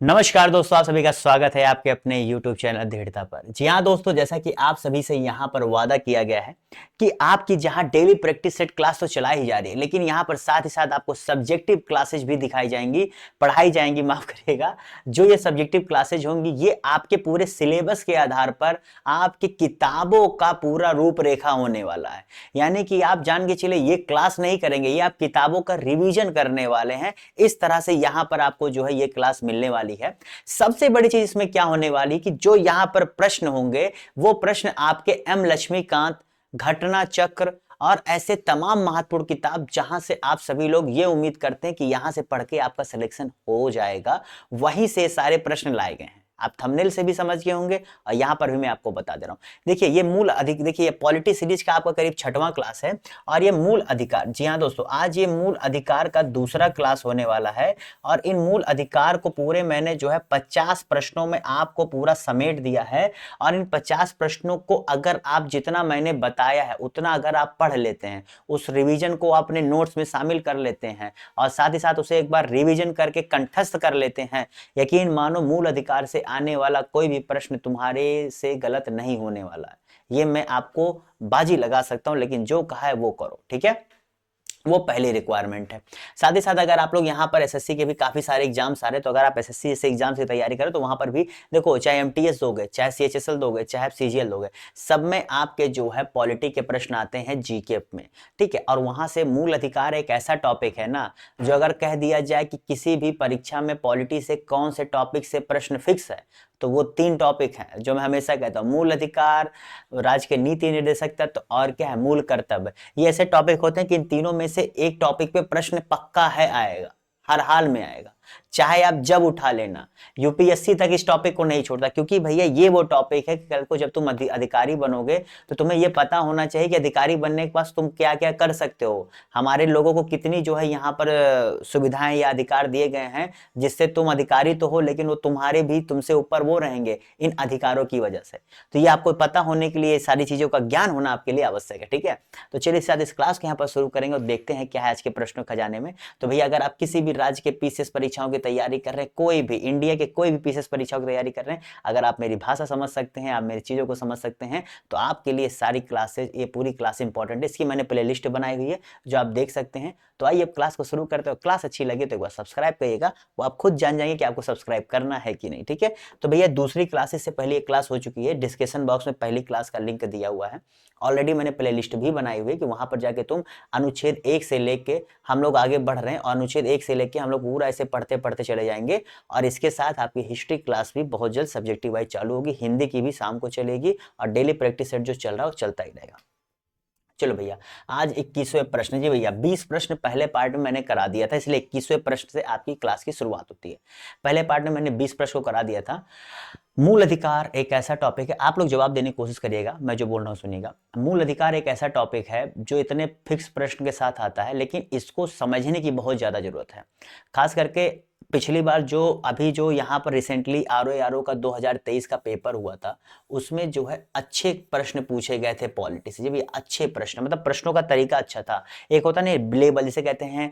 नमस्कार दोस्तों, आप सभी का स्वागत है आपके अपने YouTube चैनल दृढ़ता पर। जी हाँ दोस्तों, जैसा कि आप सभी से यहाँ पर वादा किया गया है कि आपकी जहाँ डेली प्रैक्टिस सेट क्लास तो चलाई ही जा रही है, लेकिन यहाँ पर साथ ही साथ आपको सब्जेक्टिव क्लासेज भी दिखाई जाएंगी, पढ़ाई जाएंगी, माफ करिएगा। जो ये सब्जेक्टिव क्लासेज होंगी ये आपके पूरे सिलेबस के आधार पर आपकी किताबों का पूरा रूपरेखा होने वाला है। यानी कि आप जान के चले, ये क्लास नहीं करेंगे, ये आप किताबों का रिवीजन करने वाले हैं। इस तरह से यहाँ पर आपको जो है ये क्लास मिलने वाली है। सबसे बड़ी चीज इसमें क्या होने वाली कि जो यहां पर प्रश्न होंगे वो प्रश्न आपके एम लक्ष्मीकांत, घटना चक्र और ऐसे तमाम महत्वपूर्ण किताब जहां से आप सभी लोग ये उम्मीद करते हैं कि यहां से पढ़ के आपका सिलेक्शन हो जाएगा, वहीं से सारे प्रश्न लाए गए हैं। आप थंबनेल से भी समझ गए होंगे और यहां पर भी मैं आपको बता दे रहा हूं। देखिए ये मूल अधिक, देखिए ये पॉलिटी सीरीज का आपका करीब 6वां क्लास है और ये मूल अधिकार, जी हाँ दोस्तों, आज ये मूल अधिकार का दूसरा क्लास होने वाला है। और इन मूल अधिकार को पूरे मैंने जो है 50 प्रश्नों में आपको पूरा समेट दिया है। और इन 50 प्रश्नों को अगर आप जितना मैंने बताया है उतना अगर आप पढ़ लेते हैं, उस रिवीजन को अपने नोट्स में शामिल कर लेते हैं और साथ ही साथ उसे एक बार रिवीजन करके कंठस्थ कर लेते हैं, यकीन मानो मूल अधिकार से आने वाला कोई भी प्रश्न तुम्हारे से गलत नहीं होने वाला है। ये मैं आपको बाजी लगा सकता हूं, लेकिन जो कहा है वो करो, ठीक है। वो पहली रिक्वायरमेंट है। साथ ही साथ अगर आप लोग यहाँ पर एसएससी के भी काफी सारे एग्जाम्स आ रहे हैं, तो अगर आप एसएससी से एग्जाम की तैयारी करें तो वहां पर भी देखो, चाहे एमटीएस दोगे, चाहे सीएचएसएल दोगे, चाहे सीजीएल दोगे, सब में आपके जो है पॉलिटी के प्रश्न आते हैं जीके में, ठीक है। और वहां से मूल अधिकार एक ऐसा टॉपिक है ना, जो अगर कह दिया जाए कि किसी भी परीक्षा में पॉलिटी से कौन से टॉपिक से प्रश्न फिक्स है, तो वो 3 टॉपिक हैं जो मैं हमेशा कहता हूँ: मूल अधिकार, राज्य के नीति निर्देशक तत्व और क्या है, मूल कर्तव्य। ये ऐसे टॉपिक होते हैं कि इन तीनों में से एक टॉपिक पे प्रश्न पक्का है आएगा, हर हाल में आएगा, चाहे आप जब उठा लेना। यूपीएससी तक इस टॉपिक को नहीं छोड़ता, क्योंकि भैया ये वो टॉपिक है कि कल को जब तुम अधिकारी बनोगे तो तुम्हें ये पता होना चाहिए कि अधिकारी बनने के बाद तुम क्या क्या कर सकते हो। हमारे लोगों को कितनी जो है यहाँ पर सुविधाएं या अधिकार दिए गए हैं, जिससे तुम अधिकारी तो हो लेकिन वो तुम्हारे भी तुमसे ऊपर वो रहेंगे इन अधिकारों की वजह से। तो ये आपको पता होने के लिए सारी चीजों का ज्ञान होना आपके लिए आवश्यक है, ठीक है। तो चलिए इस साथ इस क्लास के यहाँ पर शुरू करेंगे और देखते हैं क्या है आज के प्रश्नों खजाने में। तो भैया अगर आप किसी भी राज्य के पीसीएस परीक्षाओं की तैयारी कर रहे हैं, कोई भी इंडिया के कोई भी पीसीएस परीक्षाओं की तैयारी कर रहे हैं, अगर आप मेरी भाषा समझ सकते हैं, आप मेरी चीजों को समझ सकते हैं, तो आपके लिए सारी क्लासेस, ये पूरी क्लास इंपॉर्टेंट है। इसकी मैंने प्लेलिस्ट बनाई हुई है जो आप देख सकते हैं। तो आइए अब क्लास को शुरू करते हो। क्लास अच्छी लगे तो एक बार सब्सक्राइब करिएगा, वो आप खुद जान जाएंगे कि आपको सब्सक्राइब करना है कि नहीं, ठीक है। तो भैया दूसरी क्लासेस से पहले एक क्लास हो चुकी है, डिस्क्रिप्शन बॉक्स में पहली क्लास का लिंक दिया हुआ है। ऑलरेडी मैंने प्लेलिस्ट भी बनाई हुई है कि वहां पर जाके तुम अनुच्छेद 1 से लेके, हम लोग आगे बढ़ रहे हैं और अनुच्छेद 1 से लेके हम लोग पूरा ऐसे पढ़ते पढ़ते चले जाएंगे। और इसके साथ आपकी हिस्ट्री क्लास भी बहुत जल्द सब्जेक्टिव वाइज चालू होगी, हिंदी की भी शाम को चलेगी और डेली प्रैक्टिस सेट जो चल रहा है वो चलता ही रहेगा। चलो भैया, आज 21वें प्रश्न। जी भैया 20 प्रश्न पहले पार्ट में मैंने करा दिया था, इसलिए 21वें प्रश्न से आपकी क्लास की शुरुआत होती है। पहले पार्ट में मैंने 20 प्रश्न को करा दिया था। मूल अधिकार एक ऐसा टॉपिक है, आप लोग जवाब देने की कोशिश करिएगा, मैं जो बोल रहा हूँ सुनिएगा। मूल अधिकार एक ऐसा टॉपिक है जो इतने फिक्स प्रश्न के साथ आता है, लेकिन इसको समझने की बहुत ज्यादा जरूरत है। खास करके पिछली बार जो अभी जो यहाँ पर रिसेंटली आरओ का 2023 का पेपर हुआ था, उसमें जो है अच्छे प्रश्न पूछे गए थे पॉलिटी से। जब ये अच्छे प्रश्न, मतलब प्रश्नों का तरीका अच्छा था। एक होता नहीं लेवल, जिसे कहते हैं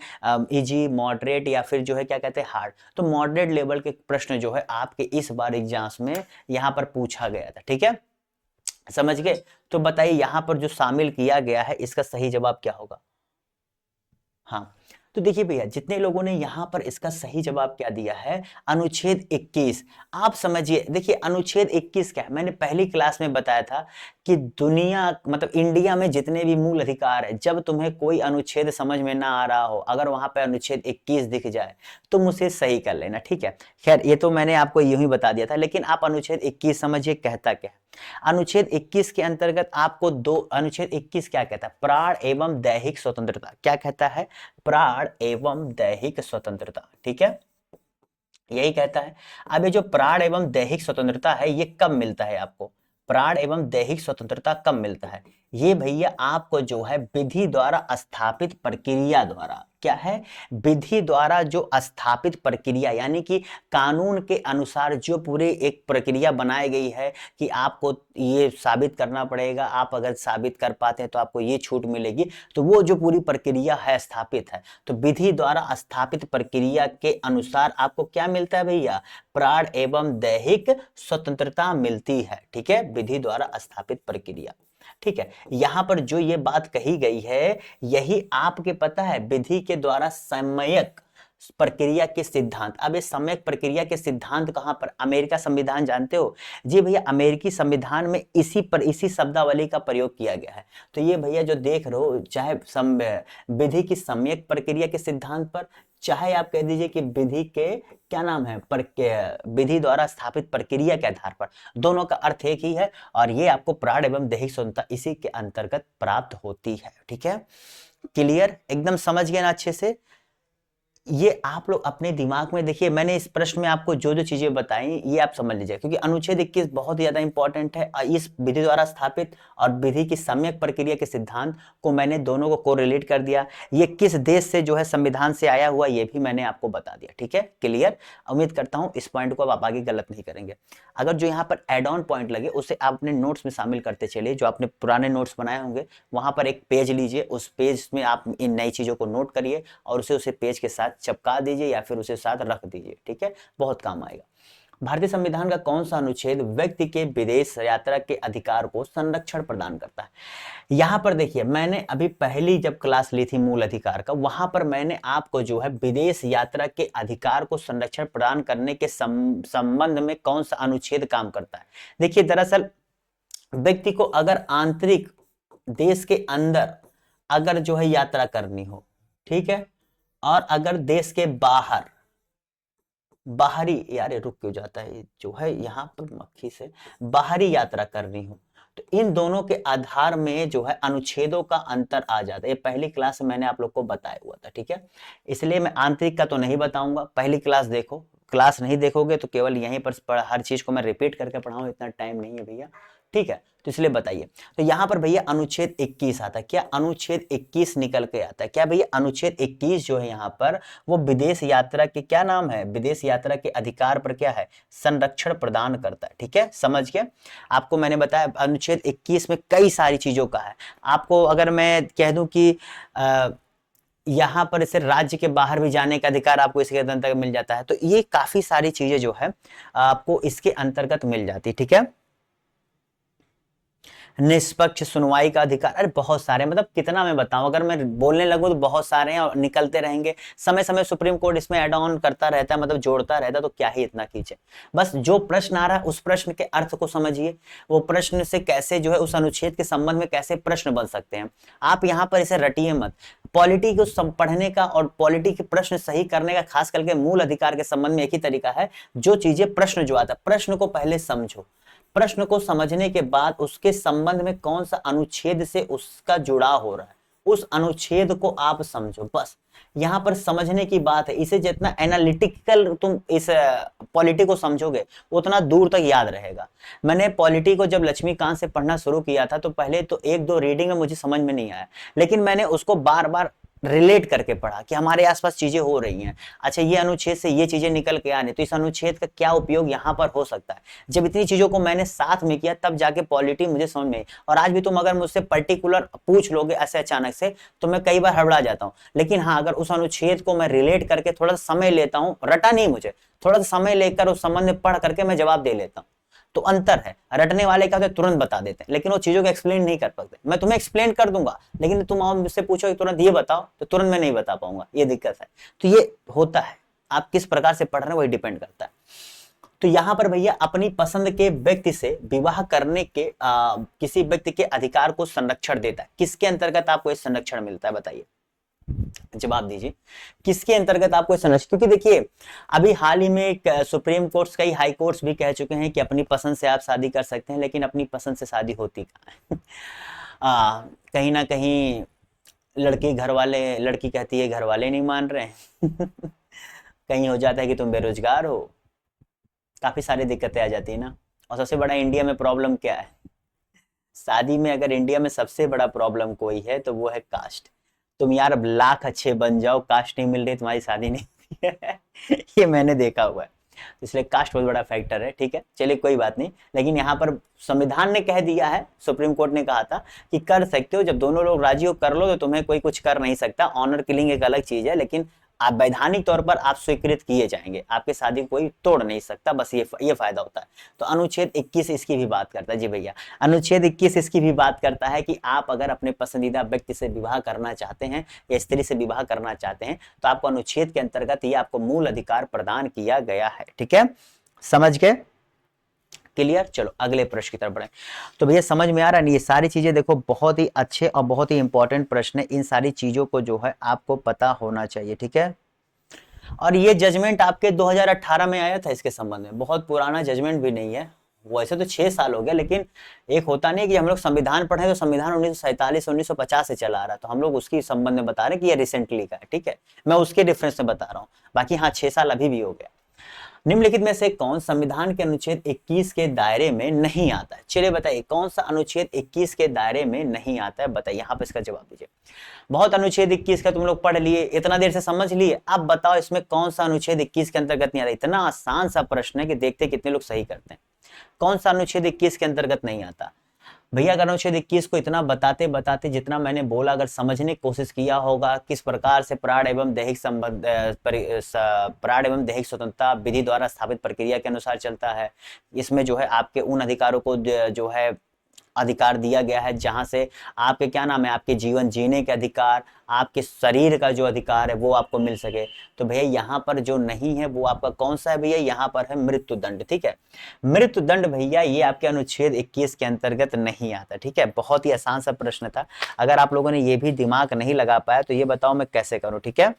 इजी, मॉडरेट या फिर जो है क्या कहते हैं हार्ड। तो मॉडरेट लेवल के प्रश्न जो है आपके इस बार एग्जाम्स में यहाँ पर पूछा गया था, ठीक है, समझ गए। तो बताइए यहाँ पर जो शामिल किया गया है इसका सही जवाब क्या होगा। हाँ, तो देखिए भैया, जितने लोगों ने यहां पर इसका सही जवाब क्या दिया है, अनुच्छेद 21। आप समझिए, देखिए अनुच्छेद 21 क्या है, मैंने पहली क्लास में बताया था कि दुनिया, मतलब इंडिया में जितने भी मूल अधिकार है, जब तुम्हें कोई अनुच्छेद समझ में ना आ रहा हो, अगर वहां पे अनुच्छेद 21 दिख जाए तुम उसे सही कर लेना, ठीक है। खैर ये तो मैंने आपको यूं ही बता दिया था, लेकिन आप अनुच्छेद 21 समझिए कहता क्या है। अनुच्छेद 21 के अंतर्गत आपको दो, अनुच्छेद 21 क्या कहता है, प्राण एवं दैहिक स्वतंत्रता। क्या कहता है, प्राण एवं दैहिक स्वतंत्रता, ठीक है, यही कहता है। अब ये जो प्राण एवं दैहिक स्वतंत्रता है ये कब मिलता है आपको, प्राण एवं दैहिक स्वतंत्रता कब मिलता है, ये भैया आपको जो है विधि द्वारा स्थापित प्रक्रिया द्वारा। क्या है, विधि द्वारा जो स्थापित प्रक्रिया, यानी कि कानून के अनुसार जो पूरी एक प्रक्रिया बनाई गई है कि आपको ये साबित करना पड़ेगा, आप अगर साबित कर पाते हैं तो आपको ये छूट मिलेगी, तो वो जो पूरी प्रक्रिया है स्थापित है, तो विधि द्वारा स्थापित प्रक्रिया के अनुसार आपको क्या मिलता है भैया, प्राण एवं दैहिक स्वतंत्रता मिलती है। ठीक है, विधि द्वारा स्थापित प्रक्रिया। ठीक है, यहां पर जो ये बात कही गई है, यही आपके पता है विधि के द्वारा सम्यक प्रक्रिया के सिद्धांत। अब ये सम्यक प्रक्रिया के सिद्धांत कहां पर, अमेरिका संविधान जानते हो जी भैया, अमेरिकी संविधान में इसी शब्दावली का प्रयोग किया गया है। तो ये भैया जो देख रहे हो, चाहे विधि की सम्यक प्रक्रिया के सिद्धांत पर, चाहे आप कह दीजिए कि विधि के क्या नाम है, विधि द्वारा स्थापित प्रक्रिया के आधार पर, दोनों का अर्थ एक ही है, और ये आपको प्राण एवं दैहिक स्वतंत्रता इसी के अंतर्गत प्राप्त होती है। ठीक है, क्लियर, एकदम समझ गए ना अच्छे से। ये आप लोग अपने दिमाग में देखिए, मैंने इस प्रश्न में आपको जो जो चीजें बताई ये आप समझ लीजिए, क्योंकि अनुच्छेद 21 बहुत ज्यादा इंपॉर्टेंट है। इस विधि द्वारा स्थापित और विधि की सम्यक प्रक्रिया के सिद्धांत को मैंने दोनों को कोरिलेट कर दिया। ये किस देश से जो है संविधान से आया हुआ, ये भी मैंने आपको बता दिया। ठीक है, क्लियर, उम्मीद करता हूं इस पॉइंट को अब आप आगे गलत नहीं करेंगे। अगर जो यहाँ पर एड ऑन पॉइंट लगे उसे आप अपने नोट्स में शामिल करते चलिए, जो आपने पुराने नोट्स बनाए होंगे वहां पर एक पेज लीजिए, उस पेज में आप इन नई चीजों को नोट करिए और उसे पेज के साथ चिपका दीजिए या फिर उसे साथ रख दीजिए। ठीक है, बहुत काम आएगा। भारतीय संविधान का कौन सा अनुच्छेद व्यक्ति के विदेश यात्रा के अधिकार को संरक्षण प्रदान करता है? यहां पर देखिए, मैंने अभी पहली जब क्लास ली थी मूल अधिकार का, वहां पर मैंने आपको जो है विदेश यात्रा के अधिकार को संरक्षण प्रदान करने के संबंध में कौन सा अनुच्छेद काम करता है। देखिए, दरअसल व्यक्ति को अगर आंतरिक देश के अंदर अगर जो है यात्रा करनी हो, ठीक है, और अगर देश के बाहर बाहरी, यार रुक क्यों जाता है जो है यहाँ पर मक्खी से, बाहरी यात्रा करनी हो, तो इन दोनों के आधार में जो है अनुच्छेदों का अंतर आ जाता है। ये पहली क्लास में मैंने आप लोग को बताया हुआ था। ठीक है, इसलिए मैं आंतरिक का तो नहीं बताऊंगा, पहली क्लास देखो, क्लास नहीं देखोगे तो केवल यहीं पर हर चीज को मैं रिपीट करके पढ़ाऊं, इतना टाइम नहीं है भैया। ठीक है, तो इसलिए बताइए, तो यहां पर भैया अनुच्छेद 21 आता है। क्या अनुच्छेद 21 निकल के आता है क्या भैया? अनुच्छेद 21 जो है यहाँ पर वो विदेश यात्रा के क्या नाम है, विदेश यात्रा के अधिकार पर क्या है, संरक्षण प्रदान करता है। ठीक है, समझ गए? आपको मैंने बताया अनुच्छेद 21 में कई सारी चीजों का है। आपको अगर मैं कह दूं कि यहाँ पर इसे राज्य के बाहर भी जाने का अधिकार आपको इसके अंतर्गत मिल जाता है, तो ये काफी सारी चीजें जो है आपको इसके अंतर्गत मिल जाती है। ठीक है, निष्पक्ष सुनवाई का अधिकार, अरे बहुत सारे, मतलब कितना मैं बताऊं, अगर मैं बोलने लगूं तो बहुत सारे हैं और निकलते रहेंगे। समय समय सुप्रीम कोर्ट इसमें एड ऑन करता रहता है, मतलब जोड़ता रहता है, तो क्या ही इतना कीजिए। बस जो प्रश्न आ रहा है उस प्रश्न के अर्थ को समझिए, वो प्रश्न से कैसे जो है उस अनुच्छेद के संबंध में कैसे प्रश्न बन सकते हैं। आप यहाँ पर इसे रटिए मत। पॉलिटी को पढ़ने का और पॉलिटी के प्रश्न सही करने का खास करके मूल अधिकार के संबंध में एक ही तरीका है, जो चीजें प्रश्न जो आता है, प्रश्न को पहले समझो, प्रश्न को समझने के बाद उसके संबंध में कौन सा अनुच्छेद से उसका जुड़ाव हो रहा है, उस अनुच्छेद को आप समझो। बस यहां पर समझने की बात है। इसे जितना एनालिटिकल तुम इस पॉलिटी को समझोगे उतना दूर तक याद रहेगा। मैंने पॉलिटी को जब लक्ष्मीकांत से पढ़ना शुरू किया था तो पहले तो एक दो रीडिंग में मुझे समझ में नहीं आया, लेकिन मैंने उसको बार बार रिलेट करके पढ़ा कि हमारे आसपास चीजें हो रही हैं। अच्छा, ये अनुच्छेद से ये चीजें निकल के आने, तो इस अनुच्छेद का क्या उपयोग यहाँ पर हो सकता है। जब इतनी चीजों को मैंने साथ में किया तब जाके पॉलिटी मुझे समझ में आई। और आज भी तुम अगर मुझसे पर्टिकुलर पूछ लोगे ऐसे अचानक से तो मैं कई बार हड़बड़ा जाता हूँ, लेकिन हाँ अगर उस अनुच्छेद को मैं रिलेट करके थोड़ा सा समय लेता हूँ, रटा नहीं मुझे, थोड़ा सा समय लेकर उस संबंध में पढ़ करके मैं जवाब दे लेता हूँ। तो अंतर है, रटने वाले क्या होते हैं तुरंत बता देते हैं, लेकिन वो चीजों को एक्सप्लेन नहीं कर पाते। मैं तुम्हें एक्सप्लेन कर दूंगा, लेकिन तुम मुझसे पूछो तुरंत ये बताओ, तो तुरंत मैं नहीं बता पाऊंगा, ये दिक्कत है। तो ये होता है, आप किस प्रकार से पढ़ रहे हैं वही डिपेंड करता है। तो यहां पर भैया अपनी पसंद के व्यक्ति से विवाह करने के किसी व्यक्ति के अधिकार को संरक्षण देता है। किसके अंतर्गत आपको ये संरक्षण मिलता है बताइए, जवाब दीजिए, किसके अंतर्गत आपको संरक्षण? क्योंकि देखिए अभी हाल ही में सुप्रीम कोर्ट्स, कई हाई कोर्ट्स भी कह चुके हैं कि अपनी पसंद से आप शादी कर सकते हैं, लेकिन अपनी पसंद से शादी होती कहाँ है। कहीं ना कहीं लड़की घर वाले, लड़की कहती है घर वाले नहीं मान रहे हैं कहीं हो जाता है कि तुम बेरोजगार हो, काफी सारी दिक्कतें आ जाती है ना। और सबसे बड़ा इंडिया में प्रॉब्लम क्या है, शादी में अगर इंडिया में सबसे बड़ा प्रॉब्लम कोई है तो वो है कास्ट। तुम यार अब लाख अच्छे बन जाओ, कास्ट नहीं मिल रही, तुम्हारी शादी नहीं होती है। ये मैंने देखा हुआ है, इसलिए कास्ट बहुत बड़ा फैक्टर है। ठीक है, चलिए कोई बात नहीं, लेकिन यहाँ पर संविधान ने कह दिया है, सुप्रीम कोर्ट ने कहा था कि कर सकते हो, जब दोनों लोग राजी हो कर लो, तो तुम्हें कोई कुछ कर नहीं सकता। ऑनर किलिंग एक अलग चीज है, लेकिन आप वैधानिक तौर पर आप स्वीकृत किए जाएंगे, आपकी शादी कोई तोड़ नहीं सकता, बस ये फायदा होता है। तो अनुच्छेद 21 इसकी भी बात करता है जी भैया, अनुच्छेद 21 इसकी भी बात करता है कि आप अगर अपने पसंदीदा व्यक्ति से विवाह करना चाहते हैं या स्त्री से विवाह करना चाहते हैं, तो आपको अनुच्छेद के अंतर्गत ये आपको मूल अधिकार प्रदान किया गया है। ठीक है, समझ गए? क्लियर? चलो अगले प्रश्न की तरफ बढ़े। तो भैया समझ में आ रहा है, ये सारी चीजें देखो बहुत ही अच्छे और बहुत ही इंपॉर्टेंट प्रश्न है, इन सारी चीजों को जो है आपको पता होना चाहिए। ठीक है, और ये जजमेंट आपके 2018 में आया था इसके संबंध में, बहुत पुराना जजमेंट भी नहीं है, वैसे तो 6 साल हो गया, लेकिन एक होता नहीं कि हम लोग संविधान पढ़े तो संविधान 1947 1950 से चला आ रहा, तो हम लोग उसकी संबंध में बता रहे हैं कि ये रिसेंटली का है। ठीक है, मैं उसके डिफरेंस में बता रहा हूँ, बाकी हाँ 6 साल अभी भी हो गया। निम्नलिखित में से कौन संविधान के अनुच्छेद 21 के दायरे में नहीं आता है? चलिए बताइए कौन सा अनुच्छेद 21 के दायरे में नहीं आता है, बताइए, यहाँ पे इसका जवाब दीजिए। बहुत अनुच्छेद 21 का तुम लोग पढ़ लिए, इतना देर से समझ लिए, अब बताओ इसमें कौन सा अनुच्छेद 21 के अंतर्गत नहीं आता? इतना आसान सा प्रश्न है कि देखते कितने लोग सही करते हैं। कौन सा अनुच्छेद 21 के अंतर्गत नहीं आता? भैया अगर अनुच्छेद 21 को इतना बताते बताते जितना मैंने बोला, अगर समझने की कोशिश किया होगा किस प्रकार से प्राण एवं दैहिक संबंध प्राण एवं दैहिक स्वतंत्रता विधि द्वारा स्थापित प्रक्रिया के अनुसार चलता है, इसमें जो है आपके उन अधिकारों को जो है अधिकार दिया गया है जहां से आपके क्या नाम है, आपके जीवन जीने के अधिकार, आपके शरीर का जो अधिकार है वो आपको मिल सके। तो भैया यहाँ पर जो नहीं है वो आपका कौन सा है भैया? यहाँ पर है मृत्यु दंड। ठीक है, मृत्यु दंड भैया ये आपके अनुच्छेद 21 के अंतर्गत नहीं आता। ठीक है, बहुत ही आसान सा प्रश्न था, अगर आप लोगों ने ये भी दिमाग नहीं लगा पाया तो ये बताओ मैं कैसे करूं। ठीक है,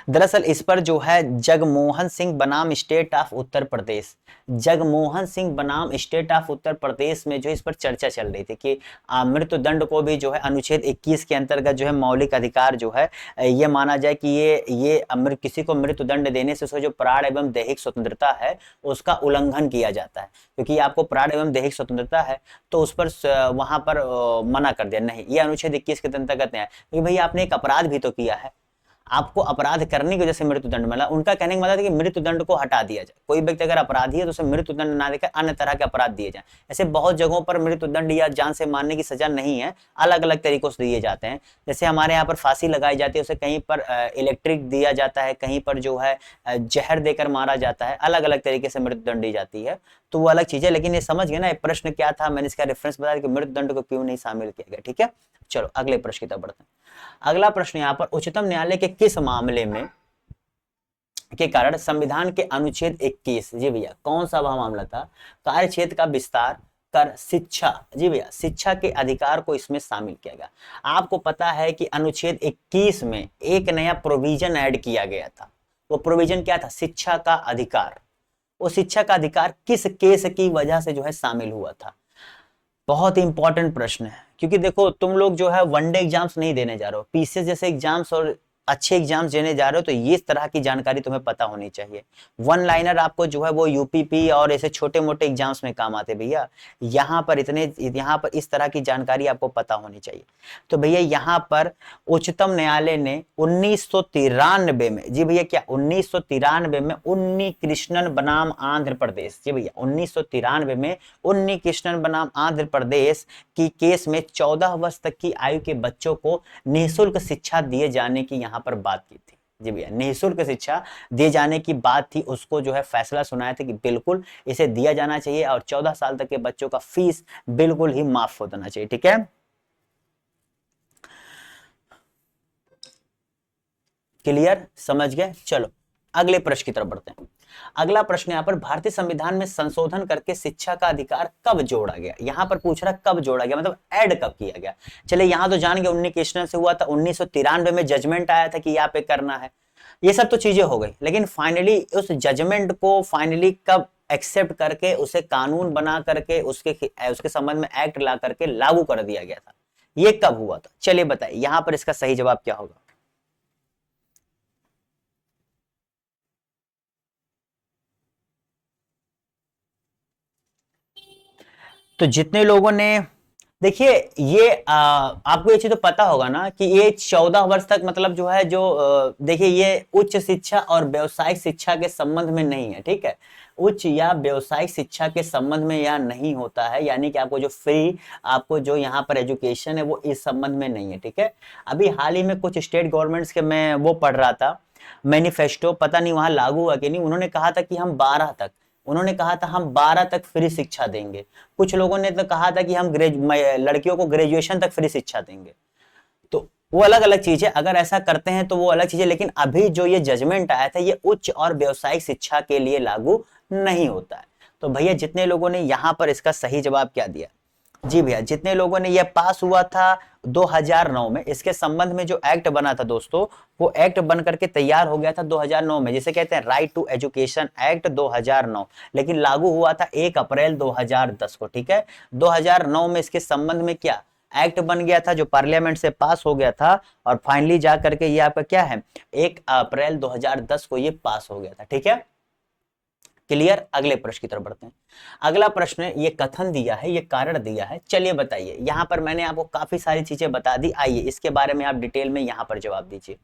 दरअसल इस पर जो है जगमोहन सिंह बनाम स्टेट ऑफ उत्तर प्रदेश, जगमोहन सिंह बनाम स्टेट ऑफ उत्तर प्रदेश में जो इस पर चर्चा चल रही थी कि मृत्यु दंड को भी जो है अनुच्छेद 21 के अंतर्गत जो है मौलिक अधिकार जो है ये माना जाए कि ये किसी को मृत्यु दंड देने से उसका जो प्राण एवं दैहिक स्वतंत्रता है उसका उल्लंघन किया जाता है, क्योंकि आपको प्राण एवं दैहिक स्वतंत्रता है तो उस पर वहां पर मना कर दिया, नहीं ये अनुच्छेद 21 के अंतर्गत नहीं है, क्योंकि भैया आपने एक अपराध भी तो किया है, आपको अपराध करने की वजह से मृत्यु दंड मिला। उनका कहने का मतलब है कि मृत्यु दंड को हटा दिया जाए, कोई व्यक्ति अगर अपराधी है तो उसे मृत्यु दंड ना देकर अन्य तरह के अपराध दिए जाए। ऐसे बहुत जगहों पर मृत्यु दंड या जान से मारने की सजा नहीं है, अलग अलग तरीकों से दिए जाते हैं। जैसे हमारे यहाँ पर फांसी लगाई जाती है, उसे कहीं पर इलेक्ट्रिक दिया जाता है, कहीं पर जो है जहर देकर मारा जाता है, अलग अलग तरीके से मृत्यु दंड दी जाती है, तो वो अलग चीज है। लेकिन ये समझ गए ना ये प्रश्न क्या था, मैंने इसका रेफरेंस बताया कि मृत्यु दंड को क्यों नहीं शामिल किया गया। ठीक है, चलो अगले प्रश्न की तरफ बढ़ते हैं। अगला प्रश्न यहाँ पर उच्चतम न्यायालय के किस मामले में के कारण संविधान के अनुच्छेद 21, जी भैया कौन सा वह मामला था, कार्य क्षेत्र का विस्तार कर शिक्षा, जी भैया शिक्षा के अधिकार को इसमें शामिल किया गया। आपको पता है कि अनुच्छेद 21 में एक नया प्रोविजन ऐड किया गया था, वो प्रोविजन क्या था? शिक्षा का अधिकार। वो शिक्षा का अधिकार किस केस की वजह से जो है शामिल हुआ था? बहुत ही इंपॉर्टेंट प्रश्न है, क्योंकि देखो तुम लोग जो है वनडे एग्जाम्स नहीं देने जा रहे हो, पीसीएस जैसे एग्जाम्स और अच्छे एग्जाम्स देने जा रहे हो, तो ये इस तरह की जानकारी तुम्हें पता होनी चाहिए। वन लाइनर आपको जो है वो यूपीपी और ऐसे छोटे मोटे एग्जाम्स में काम आते भैया, यहाँ पर इस तरह की जानकारी आपको पता होनी चाहिए। तो भैया यहाँ पर उच्चतम न्यायालय ने 1993 में, जी भैया क्या 1993 में उन्नी कृष्णन बनाम आंध्र प्रदेश, जी भैया 1993 में उन्नी कृष्णन बनाम आंध्र प्रदेश की केस में 14 वर्ष तक की आयु के बच्चों को निःशुल्क शिक्षा दिए जाने की यहाँ पर बात की थी। जी भैया निःशुल्क शिक्षा दिए जाने की बात थी, उसको जो है फैसला सुनाया था कि बिल्कुल इसे दिया जाना चाहिए और 14 साल तक के बच्चों का फीस बिल्कुल ही माफ होना चाहिए। ठीक है, क्लियर, समझ गए? चलो अगले प्रश्न की तरफ बढ़ते हैं। अगला प्रश्न यहाँ पर भारतीय संविधान में संशोधन करके शिक्षा का अधिकार कब जोड़ा गया? यहाँ पर पूछ रहा कब जोड़ा गया, मतलब ऐड कब किया गया। चले यहाँ तो जान गए उन्नी कृष्णन से हुआ था, 1993 में जजमेंट आया था कि यहाँ पे करना है, ये सब तो चीजें हो गई, लेकिन फाइनली उस जजमेंट को फाइनली कब एक्सेप्ट करके उसे कानून बना करके उसके संबंध में एक्ट ला करके लागू कर दिया गया था, ये कब हुआ था? चलिए बताइए यहाँ पर इसका सही जवाब क्या होगा। तो जितने लोगों ने देखिए ये आपको ये चीज तो पता होगा ना कि ये 14 वर्ष तक मतलब जो है जो देखिए ये उच्च शिक्षा और व्यावसायिक शिक्षा के संबंध में नहीं है, ठीक है। उच्च या व्यावसायिक शिक्षा के संबंध में यह नहीं होता है, यानी कि आपको जो फ्री आपको जो यहाँ पर एजुकेशन है वो इस संबंध में नहीं है, ठीक है। अभी हाल ही में कुछ स्टेट गवर्नमेंट्स के मैं वो पढ़ रहा था मैनिफेस्टो, पता नहीं वहां लागू हुआ कि नहीं। उन्होंने कहा था कि हम 12 तक, उन्होंने कहा था हम 12 तक फ्री शिक्षा देंगे। कुछ लोगों ने तो कहा था कि हम लड़कियों को ग्रेजुएशन तक फ्री शिक्षा देंगे। तो वो अलग अलग चीज है, अगर ऐसा करते हैं तो वो अलग चीज है, लेकिन अभी जो ये जजमेंट आया था ये उच्च और व्यावसायिक शिक्षा के लिए लागू नहीं होता है। तो भैया जितने लोगों ने यहां पर इसका सही जवाब क्या दिया, जी भैया जितने लोगों ने ये पास हुआ था 2009 में, इसके संबंध में जो एक्ट बना था दोस्तों, वो एक्ट बन करके तैयार हो गया था 2009 में, जिसे कहते हैं राइट टू एजुकेशन एक्ट 2009, लेकिन लागू हुआ था 1 अप्रैल 2010 को, ठीक है। 2009 में इसके संबंध में क्या एक्ट बन गया था जो पार्लियामेंट से पास हो गया था, और फाइनली जा करके ये आपका क्या है 1 अप्रैल 2010 को ये पास हो गया था, ठीक है। क्लियर। अगले प्रश्न की तरफ बढ़ते हैं। अगला प्रश्न ये कथन दिया है, ये कारण दिया है, चलिए बताइए। यहां पर मैंने आपको काफी सारी चीजें बता दी, आइए इसके बारे में आप डिटेल में यहां पर जवाब दीजिए।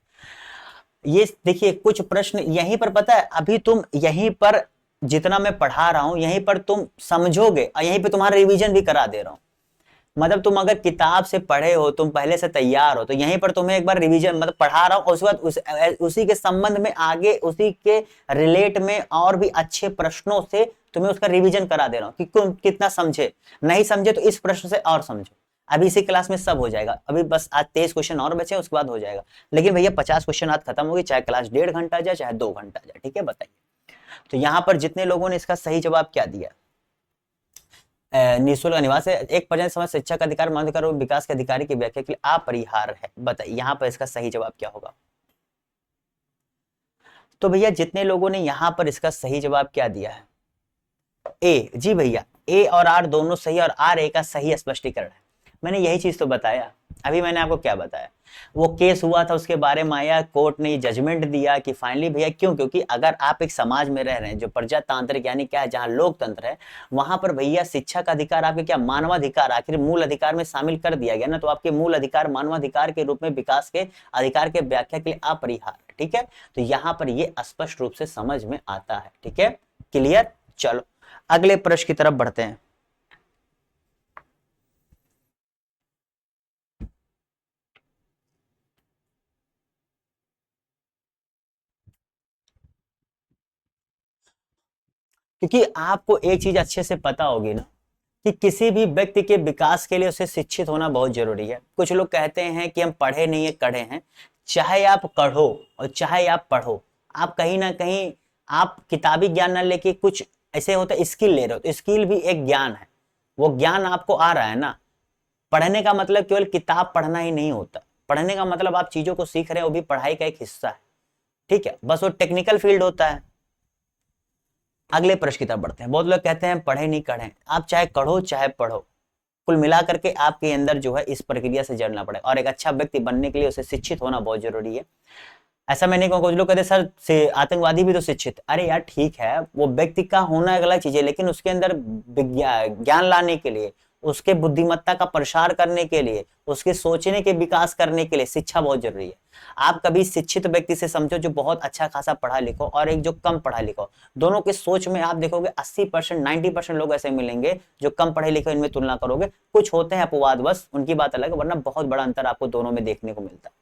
ये देखिए कुछ प्रश्न यहीं पर, पता है अभी तुम यहीं पर जितना मैं पढ़ा रहा हूं यहीं पर तुम समझोगे और यहीं पे तुम्हारा रिवीजन भी करा दे रहा हूं। मतलब तुम अगर किताब से पढ़े हो, तुम पहले से तैयार हो, तो यहीं पर तुम्हें एक बार रिवीजन मतलब पढ़ा रहा हूं, और उसके बाद उसी के संबंध में आगे उसी के रिलेट में और भी अच्छे प्रश्नों से तुम्हें उसका रिवीजन करा दे रहा हूं कि कितना समझे। नहीं समझे तो इस प्रश्न से और समझो। अभी इसी क्लास में सब हो जाएगा, अभी बस आज 23 क्वेश्चन और बचे, उसके बाद हो जाएगा। लेकिन भैया 50 क्वेश्चन आज खत्म होगी, चाहे क्लास 1.5 घंटा जाए चाहे 2 घंटा जाए, ठीक है। बताइए तो यहाँ पर जितने लोगों ने इसका सही जवाब क्या दिया, निःशुल्क निवास है 1% समय शिक्षा का अधिकार मानव और विकास के अधिकारी की व्याख्या के लिए अपरिहार्य है। बताइए यहाँ पर इसका सही जवाब क्या होगा। तो भैया जितने लोगों ने यहाँ पर इसका सही जवाब क्या दिया है, ए, जी भैया ए और आर दोनों सही, और आर ए का सही स्पष्टीकरण है। मैंने यही चीज तो बताया, अभी मैंने आपको क्या बताया, वो केस हुआ था उसके बारे में आया, कोर्ट ने जजमेंट दिया कि फाइनली भैया क्यों, क्योंकि अगर आप एक समाज में रह रहे हैं जो प्रजातांत्रिक यानी क्या है जहां लोकतंत्र है, वहां पर भैया शिक्षा का अधिकार आपके क्या मानवाधिकार आखिर मूल अधिकार में शामिल कर दिया गया ना, तो आपके मूल अधिकार मानवाधिकार के रूप में विकास के अधिकार के व्याख्या के लिए अपरिहार्य, ठीक है। तो यहाँ पर ये स्पष्ट रूप से समझ में आता है, ठीक है। क्लियर। चलो अगले प्रश्न की तरफ बढ़ते हैं। क्योंकि आपको एक चीज अच्छे से पता होगी ना कि किसी भी व्यक्ति के विकास के लिए उसे शिक्षित होना बहुत जरूरी है। कुछ लोग कहते हैं कि हम पढ़े नहीं है कढ़े हैं, चाहे आप कढ़ो और चाहे आप पढ़ो, आप कहीं ना कहीं आप किताबी ज्ञान ना लेके कुछ ऐसे होता है स्किल ले रहे हो, तो स्किल भी एक ज्ञान है, वो ज्ञान आपको आ रहा है ना। पढ़ने का मतलब केवल किताब पढ़ना ही नहीं होता, पढ़ने का मतलब आप चीजों को सीख रहे हो, वो भी पढ़ाई का एक हिस्सा है, ठीक है। बस वो टेक्निकल फील्ड होता है। अगले प्रश्न की तरफ बढ़ते हैं। बहुत लोग कहते हैं पढ़े नहीं कढ़े, आप चाहे कढ़ो चाहे पढ़ो, कुल मिला करके आपके अंदर जो है इस प्रक्रिया से जड़ना पड़ेगा, और एक अच्छा व्यक्ति बनने के लिए उसे शिक्षित होना बहुत जरूरी है। ऐसा मैंने कहा, कुछ लोग कहते सर से आतंकवादी भी तो शिक्षित, अरे यार ठीक है वो व्यक्ति का होना एक अलग चीज है, लेकिन उसके अंदर ज्ञान लाने के लिए, उसके बुद्धिमत्ता का प्रसार करने के लिए, उसके सोचने के विकास करने के लिए शिक्षा बहुत जरूरी है। आप कभी शिक्षित व्यक्ति से समझो जो बहुत अच्छा खासा पढ़ा लिखो, और एक जो कम पढ़ा लिखो, दोनों के सोच में आप देखोगे 80% 90% लोग ऐसे मिलेंगे जो कम पढ़े लिखे, इनमें तुलना करोगे कुछ होते हैं अपवाद, बस उनकी बात अलग है, वरना बहुत बड़ा अंतर आपको दोनों में देखने को मिलता है।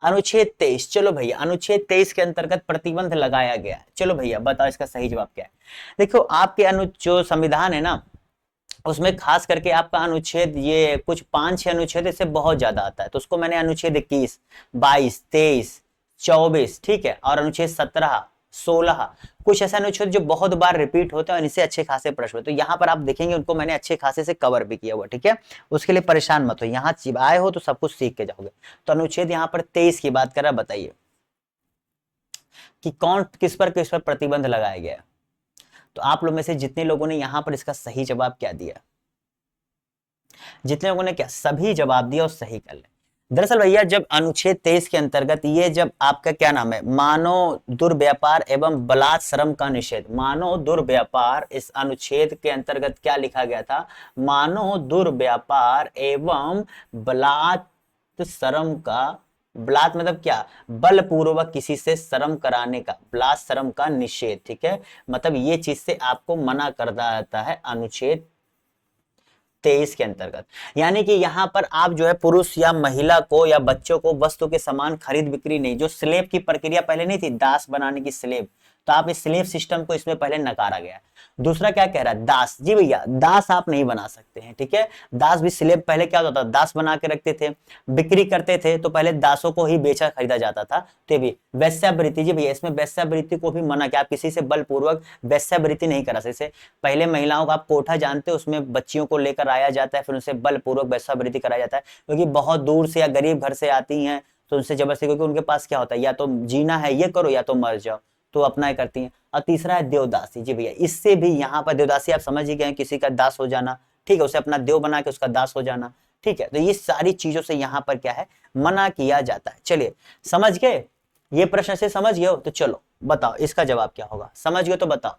अनुच्छेद 23, चलो भैया अनुच्छेद 23 के अंतर्गत प्रतिबंध लगाया गया है, चलो भैया बताओ इसका सही जवाब क्या है। देखो आपके जो संविधान है ना, उसमें खास करके आपका अनुच्छेद ये कुछ 5-6 अनुच्छेद इससे बहुत ज्यादा आता है, तो उसको मैंने अनुच्छेद 21, 22, 23, 24, ठीक है, और अनुच्छेद 17, 16, कुछ ऐसे अनुच्छेद जो बहुत बार रिपीट होते हैं और इनसे अच्छे खासे प्रश्न होते हैं, तो यहाँ पर आप देखेंगे उनको मैंने अच्छे खासे से कवर भी किया हुआ, ठीक है। उसके लिए परेशान मत हो, यहाँ आए हो तो सब कुछ सीख के जाओगे। तो अनुच्छेद यहाँ पर 23 की बात कर रहा, बताइए कि कौन किस पर प्रतिबंध लगाया गया है। तो आप लोग में से जितने लोगों ने यहां पर इसका सही जवाब क्या दिया, जितने लोगों ने क्या सभी जवाब दिया और सही कर ले, दरअसल भैया जब अनुच्छेद 23 के अंतर्गत ये जब आपका क्या नाम है, मानव दुर्व्यापार एवं बलात् श्रम का निषेध, मानव दुर्व्यापार, इस अनुच्छेद के अंतर्गत क्या लिखा गया था, मानव दुर्व्यापार एवं बलात् श्रम का, बलात् मतलब क्या, बलपूर्वक किसी से श्रम कराने का, बलात् श्रम का निषेध, ठीक है, मतलब ये चीज से आपको मना कर दिया जाता है अनुच्छेद 23 के अंतर्गत। यानी कि यहां पर आप जो है पुरुष या महिला को या बच्चों को वस्तु के समान खरीद बिक्री नहीं, जो स्लेव की प्रक्रिया पहले नहीं थी, दास बनाने की स्लेव, तो आप इस स्लेव सिस्टम को इसमें पहले नकारा गया। दूसरा क्या कह रहा है, दास, जी भैया दास आप नहीं बना सकते हैं, ठीक है, दास भी स्लेव पहले क्या होता था, दास बना के रखते थे, बिक्री करते थे, तो पहले दासों को ही बेचा खरीदा जाता था। तो भी वैश्यावृत्ति, जी भैया इसमें वैश्यावृत्ति को भी मना किया, आप किसी से बलपूर्वक वैश्यावृत्ति नहीं करा सकते। पहले महिलाओं का आप कोठा जानते हो, उसमें बच्चियों को लेकर आया जाता है, फिर उनसे बलपूर्वक वैश्यावृत्ति कराया जाता है, क्योंकि बहुत दूर से या गरीब घर से आती हैं, तो उनसे जबरदस्ती, क्योंकि उनके पास क्या होता है, या तो जीना है ये करो या तो मर जाओ, तो अपना ही करती हैं। और तीसरा है देवदासी, जी भैया इससे भी यहाँ पर देवदासी आप समझ ही गए, किसी का दास हो जाना, ठीक है, उसे अपना देव बना के उसका दास हो जाना, ठीक है, तो ये सारी चीजों से यहाँ पर क्या है, मना किया जाता है। चलिए समझ गए, ये प्रश्न से समझ गए हो, तो चलो बताओ इसका जवाब क्या होगा, समझ गए तो बताओ।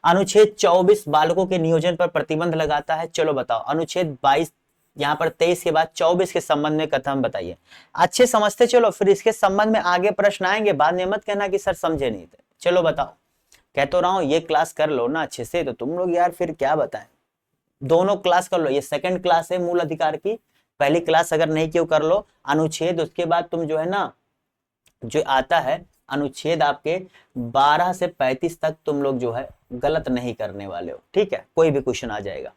अनुच्छेद 24 बालकों के नियोजन पर प्रतिबंध लगाता है, चलो बताओ। अनुच्छेद 22 यहाँ पर 23 के बाद 24 के संबंध में कथन बताइए। अच्छे समझते चलो, फिर इसके संबंध में आगे प्रश्न आएंगे, बाद में मत कहना कि सर समझे नहीं थे। चलो बताओ, कह तो रहा हूं ये क्लास कर लो ना अच्छे से, तो तुम लोग यार फिर क्या बताएं, दोनों क्लास कर लो, ये सेकंड क्लास है मूल अधिकार की, पहली क्लास अगर नहीं क्यों कर लो अनुच्छेद, उसके बाद तुम जो है ना, जो आता है अनुच्छेद आपके 12 से 35 तक तुम लोग जो है गलत नहीं करने वाले हो, ठीक है, कोई भी क्वेश्चन आ जाएगा।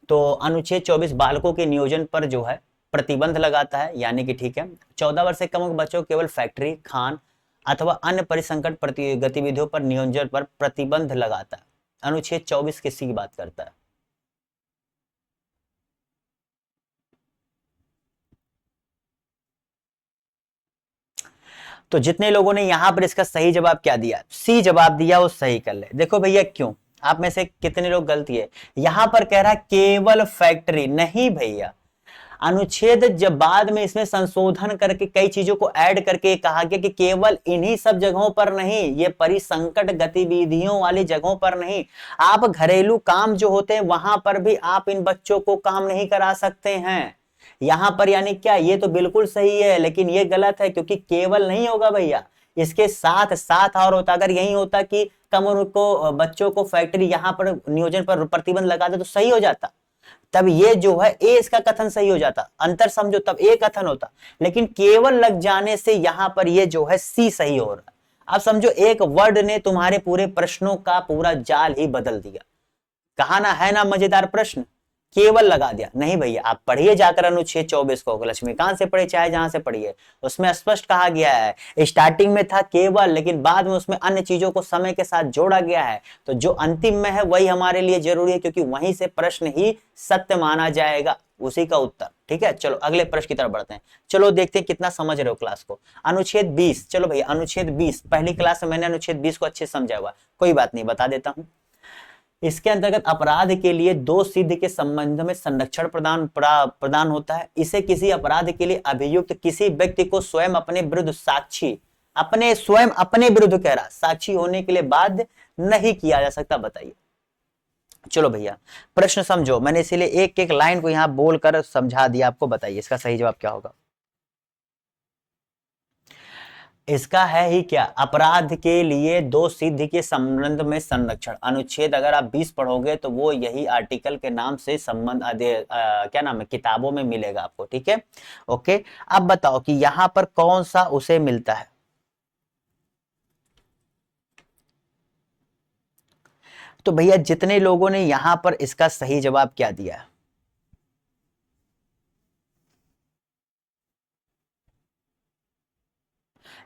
तो अनुच्छेद 24 बालकों के नियोजन पर जो है प्रतिबंध लगाता है, यानी कि ठीक है 14 वर्ष से कम उम्र बच्चों केवल फैक्ट्री, खान अथवा अन्य परिसंकट गतिविधियों पर नियोजन पर प्रतिबंध लगाता है। अनुच्छेद 24 किसी की बात करता है, तो जितने लोगों ने यहां पर इसका सही जवाब क्या दिया, सी जवाब दिया, वो सही कर ले। देखो भैया क्यों, आप में से कितने लोग गलती है, यहां पर कह रहा है केवल फैक्ट्री, नहीं भैया, अनुच्छेद जब बाद में इसमें संशोधन करके कई चीजों को ऐड करके कहा गया कि केवल इन्हीं सब जगहों पर नहीं, ये परिसंकट गतिविधियों वाली जगहों पर नहीं, आप घरेलू काम जो होते हैं वहां पर भी आप इन बच्चों को काम नहीं करा सकते हैं यहां पर। यानी क्या, ये तो बिल्कुल सही है, लेकिन ये गलत है, क्योंकि केवल नहीं होगा भैया, इसके साथ साथ और होता, अगर यही होता कि कम उम्र को बच्चों को फैक्ट्री यहां पर नियोजन पर प्रतिबंध लगा दे तो सही हो जाता, तब ये जो है ए इसका कथन सही हो जाता, अंतर समझो, तब ए कथन होता, लेकिन केवल लग जाने से यहां पर ये जो है सी सही हो रहा है। अब समझो एक वर्ड ने तुम्हारे पूरे प्रश्नों का पूरा जाल ही बदल दिया। कहा ना, है ना मजेदार प्रश्न, केवल लगा दिया। नहीं भैया, आप पढ़िए जाकर अनुच्छेद 24 को, लक्ष्मीकांत से पढ़िए चाहे जहां से पढ़िए, उसमें स्पष्ट कहा गया है, स्टार्टिंग में था केवल, लेकिन बाद में उसमें अन्य चीजों को समय के साथ जोड़ा गया है, तो जो अंतिम में है वही हमारे लिए जरूरी है, क्योंकि वहीं से प्रश्न ही सत्य माना जाएगा, उसी का उत्तर, ठीक है। चलो अगले प्रश्न की तरफ बढ़ते हैं, चलो देखते हैं कितना समझ रहे हो क्लास को। अनुच्छेद 20, चलो भैया अनुच्छेद 20, पहली क्लास में मैंने अनुच्छेद 20 को अच्छे से समझा हुआ, कोई बात नहीं, बता देता हूं। इसके अंतर्गत अपराध के लिए दो सिद्ध के संबंध में संरक्षण प्रदान होता है। इसे किसी अपराध के लिए अभियुक्त किसी व्यक्ति को स्वयं अपने विरुद्ध साक्षी, स्वयं अपने विरुद्ध कह रहा, साक्षी होने के लिए बाध्य नहीं किया जा सकता। बताइए, चलो भैया प्रश्न समझो, मैंने इसीलिए एक एक लाइन को यहां बोलकर समझा दिया आपको। बताइए इसका सही जवाब क्या होगा। इसका है ही क्या, अपराध के लिए दो सिद्धि के संबंध में संरक्षण। अनुच्छेद अगर आप 20 पढ़ोगे तो वो यही आर्टिकल के नाम से संबंध क्या नाम है, किताबों में मिलेगा आपको, ठीक है, ओके। अब बताओ कि यहां पर कौन सा उसे मिलता है। तो भैया जितने लोगों ने यहां पर इसका सही जवाब क्या दिया है,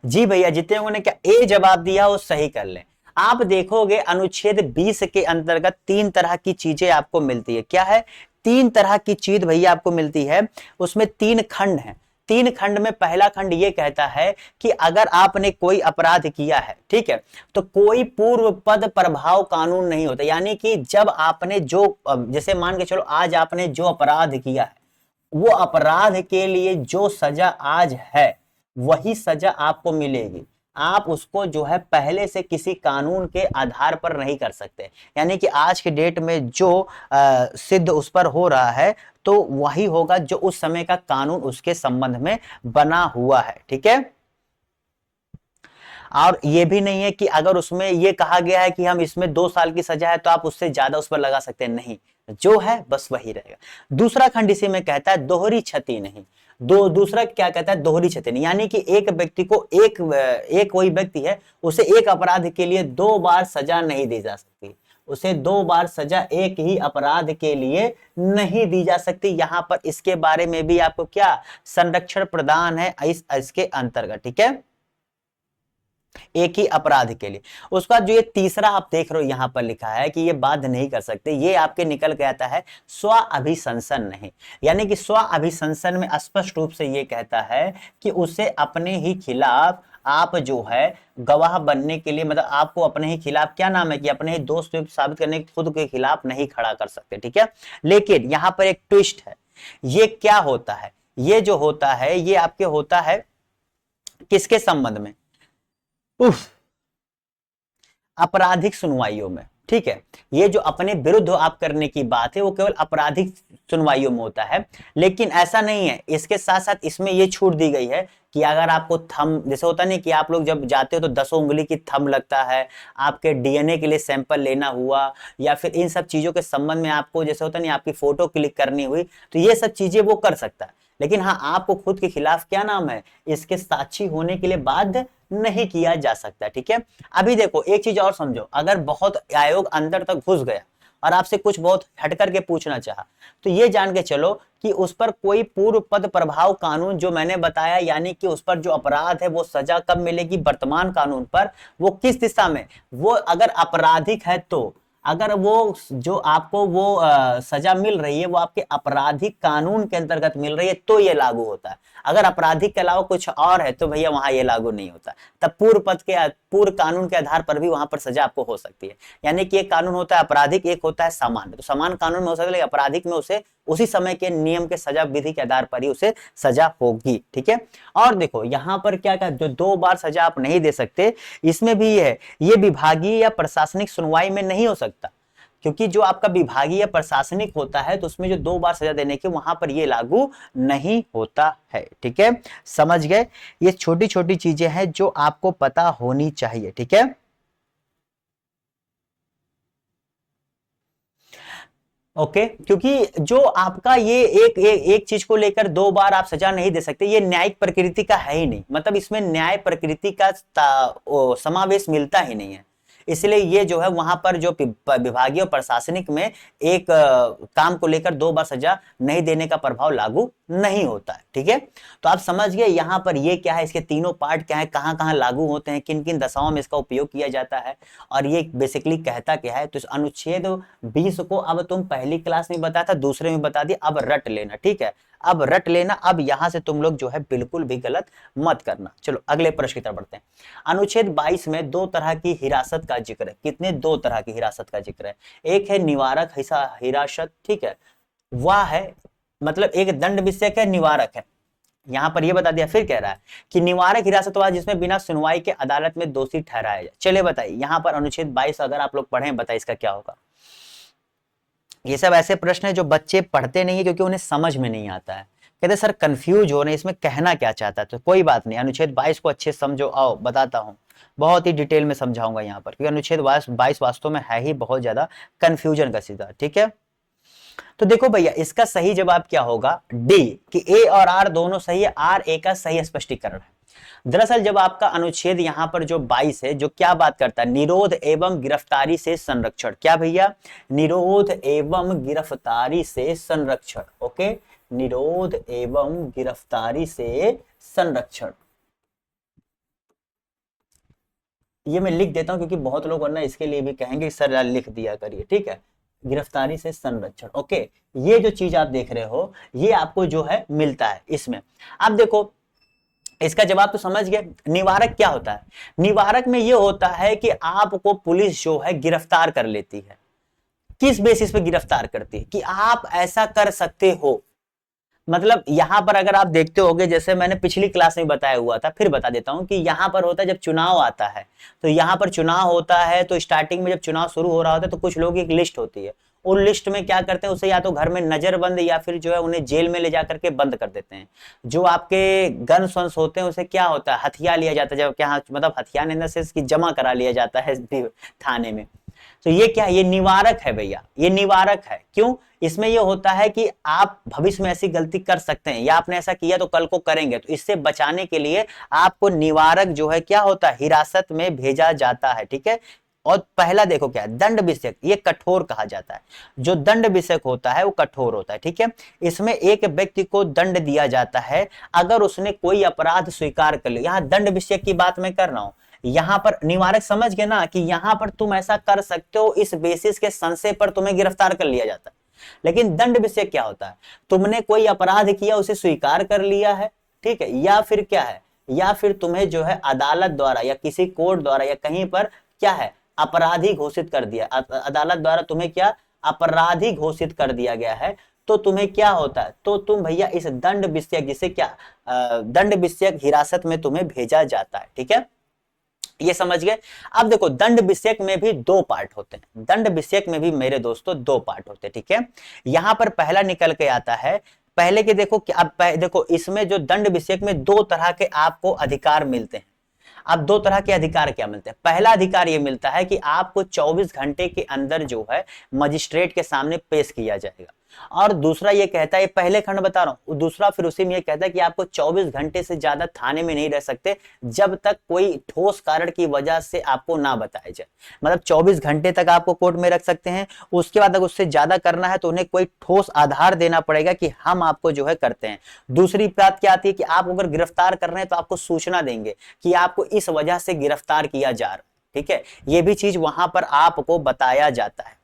जी भैया जितने लोगों ने क्या ए जवाब दिया वो सही कर ले। आप देखोगे अनुच्छेद 20 के अंतर्गत तीन तरह की चीजें आपको मिलती है। क्या है, तीन तरह की चीज भैया आपको मिलती है, उसमें तीन खंड हैं। तीन खंड में पहला खंड ये कहता है कि अगर आपने कोई अपराध किया है, ठीक है, तो कोई पूर्व पद प्रभाव कानून नहीं होता। यानी कि जब आपने जो, जैसे मान के चलो आज आपने जो अपराध किया है वो अपराध के लिए जो सजा आज है वही सजा आपको मिलेगी। आप उसको जो है पहले से किसी कानून के आधार पर नहीं कर सकते। यानी कि आज के डेट में जो सिद्ध उस पर हो रहा है तो वही होगा जो उस समय का कानून उसके संबंध में बना हुआ है। ठीक है। और ये भी नहीं है कि अगर उसमें ये कहा गया है कि हम इसमें 2 साल की सजा है तो आप उससे ज्यादा उस पर लगा सकते हैं, नहीं, जो है बस वही रहेगा। दूसरा खंड इसी में कहता है दोहरी क्षति नहीं। दूसरा क्या कहता है, दोहरी क्षति नहीं, यानी कि एक व्यक्ति को एक कोई व्यक्ति है उसे एक अपराध के लिए 2 बार सजा नहीं दी जा सकती। उसे 2 बार सजा एक ही अपराध के लिए नहीं दी जा सकती। यहां पर इसके बारे में भी आपको क्या संरक्षण प्रदान है इसके अंतर्गत। ठीक है, एक ही अपराध के लिए। उसका जो ये तीसरा आप देख रहे हो यहां पर लिखा है कि ये बाध्य नहीं कर सकते, ये आपके निकल के आता है स्व अभिशंसन नहीं। यानी कि स्व अभिशंसन में स्पष्ट रूप से ये कहता है कि उसे अपने ही खिलाफ आप जो है गवाह बनने के लिए, मतलब आपको अपने ही खिलाफ क्या नाम है कि अपने ही दोष साबित करने के खुद के खिलाफ नहीं खड़ा कर सकते। ठीक है, लेकिन यहां पर एक ट्विस्ट है। ये क्या होता है, ये जो होता है ये आपके होता है किसके संबंध में, आपराधिक सुनवाइयों में। ठीक है, ये जो अपने विरुद्ध आप करने की बात है वो केवल आपराधिक सुनवाइयों में होता है। लेकिन ऐसा नहीं है, इसके साथ साथ इसमें ये छूट दी गई है कि अगर आपको थंब, जैसे होता नहीं कि आप लोग जब जाते हो तो 10 उंगली की थंब लगता है, आपके डीएनए के लिए सैंपल लेना हुआ, या फिर इन सब चीजों के संबंध में आपको जैसे होता नहीं आपकी फोटो क्लिक करनी हुई, तो ये सब चीजें वो कर सकता है। लेकिन हाँ, आपको खुद के खिलाफ क्या नाम है इसके साक्षी होने के लिए बाध्य नहीं किया जा सकता। ठीक है, अभी देखो एक चीज और समझो, अगर बहुत आयोग अंदर तक घुस गया और आपसे कुछ बहुत हट करके पूछना चाहा तो ये जान के चलो कि उस पर कोई पूर्व पद प्रभाव कानून जो मैंने बताया, यानी कि उस पर जो अपराध है वो सजा कब मिलेगी वर्तमान कानून पर, वो किस दिशा में, वो अगर आपराधिक है तो अगर वो जो आपको वो सजा मिल रही है वो आपके आपराधिक कानून के अंतर्गत मिल रही है तो ये लागू होता है। अगर आपराधिक के अलावा कुछ और है तो भैया वहां ये लागू नहीं होता। तब पूर्व कानून के आधार पर भी वहां पर सजा आपको हो सकती है। यानी कि एक कानून होता है आपराधिक, एक होता है सामान्य। तो समान कानून में हो सकता है लेकिन आपराधिक में उसे उसी समय के नियम के सजा विधि के आधार पर ही उसे सजा होगी। ठीक है, और देखो यहां पर क्या क्या जो 2 बार सजा आप नहीं दे सकते, इसमें भी है ये विभागीय या प्रशासनिक सुनवाई में नहीं हो सकता, क्योंकि जो आपका विभागीय या प्रशासनिक होता है तो उसमें जो 2 बार सजा देने के वहां पर ये लागू नहीं होता है। ठीक है, समझ गए, ये छोटी छोटी चीजें हैं जो आपको पता होनी चाहिए। ठीक है, ओके क्योंकि जो आपका ये एक चीज को लेकर 2 बार आप सजा नहीं दे सकते, ये न्यायिक प्रकृति का है ही नहीं, मतलब इसमें न्याय प्रकृति का समावेश मिलता ही नहीं है। इसलिए ये जो है वहां पर जो विभागीय और प्रशासनिक में एक काम को लेकर 2 बार सजा नहीं देने का प्रभाव लागू नहीं होता है। ठीक है, तो आप समझ गए यहाँ पर ये क्या है, इसके तीनों पार्ट क्या है, कहाँ कहाँ लागू होते हैं, किन किन दशाओं में इसका उपयोग किया जाता है, और ये बेसिकली कहता क्या है। तो इस अनुच्छेद 20 को अब तुम पहली क्लास में बताया था, दूसरे में बता दिया, अब रट लेना। ठीक है, अब रट लेना, अब यहां से तुम लोग जो है बिल्कुल भी गलत मत करना। चलो अगले प्रश्न की तरफ बढ़ते हैं। अनुच्छेद 22 में 2 तरह की हिरासत का जिक्र है। कितने? 2 तरह की हिरासत का जिक्र है। एक है निवारक हिरासत, ठीक है, वह है मतलब एक दंड विषयक है, निवारक है। यहां पर यह बता दिया, फिर कह रहा है कि निवारक हिरासत वाला जिसमें बिना सुनवाई के अदालत में दोषी ठहराया जाए। चलिए बताइए यहां पर अनुच्छेद 22 अगर आप लोग पढ़े बताइए इसका क्या होगा। ये सब ऐसे प्रश्न है जो बच्चे पढ़ते नहीं है क्योंकि उन्हें समझ में नहीं आता है, कहते सर कंफ्यूज हो रहे हैं इसमें कहना क्या चाहता है। तो कोई बात नहीं, अनुच्छेद 22 को अच्छे समझो, आओ बताता हूं, बहुत ही डिटेल में समझाऊंगा यहाँ पर, क्योंकि अनुच्छेद 22 वास्तव में है ही बहुत ज्यादा कंफ्यूजन का सीधा। ठीक है, तो देखो भैया इसका सही जवाब क्या होगा, डी, कि ए और आर दोनों सही है, आर ए का सही स्पष्टीकरण है। दरअसल जब आपका अनुच्छेद यहां पर जो 22 है जो क्या बात करता है, निरोध एवं गिरफ्तारी से संरक्षण। क्या भैया? निरोध एवं गिरफ्तारी से संरक्षण। ओके, निरोध एवं गिरफ्तारी से संरक्षण, ये मैं लिख देता हूं क्योंकि बहुत लोग वरना इसके लिए भी कहेंगे सर लिख दिया करिए। ठीक है, गिरफ्तारी से संरक्षण। ओके, ये जो चीज आप देख रहे हो ये आपको जो है मिलता है इसमें। अब देखो इसका जवाब तो समझ गए। निवारक क्या होता है? निवारक में यह होता है कि आपको पुलिस जो है गिरफ्तार कर लेती है। किस बेसिस पे गिरफ्तार करती है? कि आप ऐसा कर सकते हो, मतलब यहाँ पर अगर आप देखते होगे, जैसे मैंने पिछली क्लास में बताया हुआ था, फिर बता देता हूँ कि यहाँ पर होता है जब चुनाव आता है, तो यहाँ पर चुनाव होता है तो स्टार्टिंग में जब चुनाव शुरू हो रहा होता है तो कुछ लोगों की एक लिस्ट होती है। उन लिस्ट में क्या करते हैं, उसे या तो घर में नजरबंद या फिर जो है उन्हें जेल में ले जाकर के बंद कर देते हैं। जो आपके गन्स वंस होते हैं उसे क्या होता है, हथिया लिया जाता है, जब क्या मतलब हथियार इन द सेंस कि जमा करा लिया जाता है थाने में। तो ये क्या है, ये निवारक है भैया, ये निवारक है। क्यों? इसमें ये होता है कि आप भविष्य में ऐसी गलती कर सकते हैं या आपने ऐसा किया तो कल को करेंगे, तो इससे बचाने के लिए आपको निवारक जो है क्या होता है, हिरासत में भेजा जाता है। ठीक है। और पहला देखो क्या है, दंड विषयक, ये कठोर कहा जाता है। जो दंड विषयक होता है वो कठोर होता है। ठीक है। इसमें एक व्यक्ति को दंड दिया जाता है अगर उसने कोई अपराध स्वीकार कर लिया। यहाँ दंड विषयक की बात मैं कर रहा हूं, यहां पर निवारक समझ गए ना, कि यहां पर तुम ऐसा कर सकते हो, इस बेसिस के संशय पर तुम्हें गिरफ्तार कर लिया जाता है। लेकिन दंड विषय क्या होता है, तुमने कोई अपराध किया उसे स्वीकार कर लिया है, ठीक है, या फिर क्या है, या फिर तुम्हें जो है अदालत द्वारा या किसी कोर्ट द्वारा या कहीं पर क्या है, अपराधी घोषित कर दिया, अदालत द्वारा तुम्हें क्या अपराधी घोषित कर दिया गया है, तो तुम्हें क्या होता है, तो तुम भैया इस दंड विषय, जिसे क्या दंड विषयक हिरासत में तुम्हें भेजा जाता है। ठीक है, ये समझ गए। अब देखो दंड विषयक में भी दो पार्ट होते हैं, दंड विषयक में भी मेरे दोस्तों दो पार्ट होते हैं। ठीक है, यहां पर पहला निकल के आता है, पहले के देखो कि अब देखो इसमें जो दंड विषयक में दो तरह के आपको अधिकार मिलते हैं। अब दो तरह के अधिकार क्या मिलते हैं, पहला अधिकार ये मिलता है कि आपको 24 घंटे के अंदर जो है मजिस्ट्रेट के सामने पेश किया जाएगा। और दूसरा ये कहता है, पहले खंड बता रहा हूं, दूसरा फिर उसी में ये कहता है कि आपको 24 घंटे से ज्यादा थाने में नहीं रह सकते जब तक कोई ठोस कारण की वजह से आपको ना बताया जाए। मतलब 24 घंटे तक आपको कोर्ट में रख सकते हैं, उसके बाद अगर उससे ज्यादा करना है तो उन्हें कोई ठोस आधार देना पड़ेगा कि हम आपको जो है करते हैं। दूसरी बात क्या आती है कि आप अगर गिरफ्तार कर रहे हैं तो आपको सूचना देंगे कि आपको इस वजह से गिरफ्तार किया जा रहा है। ठीक है, ये भी चीज वहां पर आपको बताया जाता है।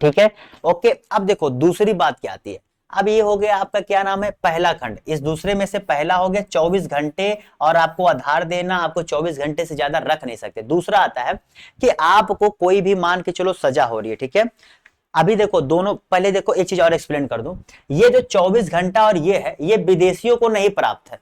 ठीक है, ओके। अब देखो दूसरी बात क्या आती है, अब ये हो गया आपका क्या नाम है, पहला खंड। इस दूसरे में से पहला हो गया 24 घंटे और आपको आधार देना, आपको 24 घंटे से ज्यादा रख नहीं सकते। दूसरा आता है कि आपको कोई भी मान के चलो सजा हो रही है। ठीक है, अभी देखो दोनों, पहले देखो एक चीज और एक्सप्लेन कर दूं, ये जो 24 घंटा और ये है, ये विदेशियों को नहीं प्राप्त है।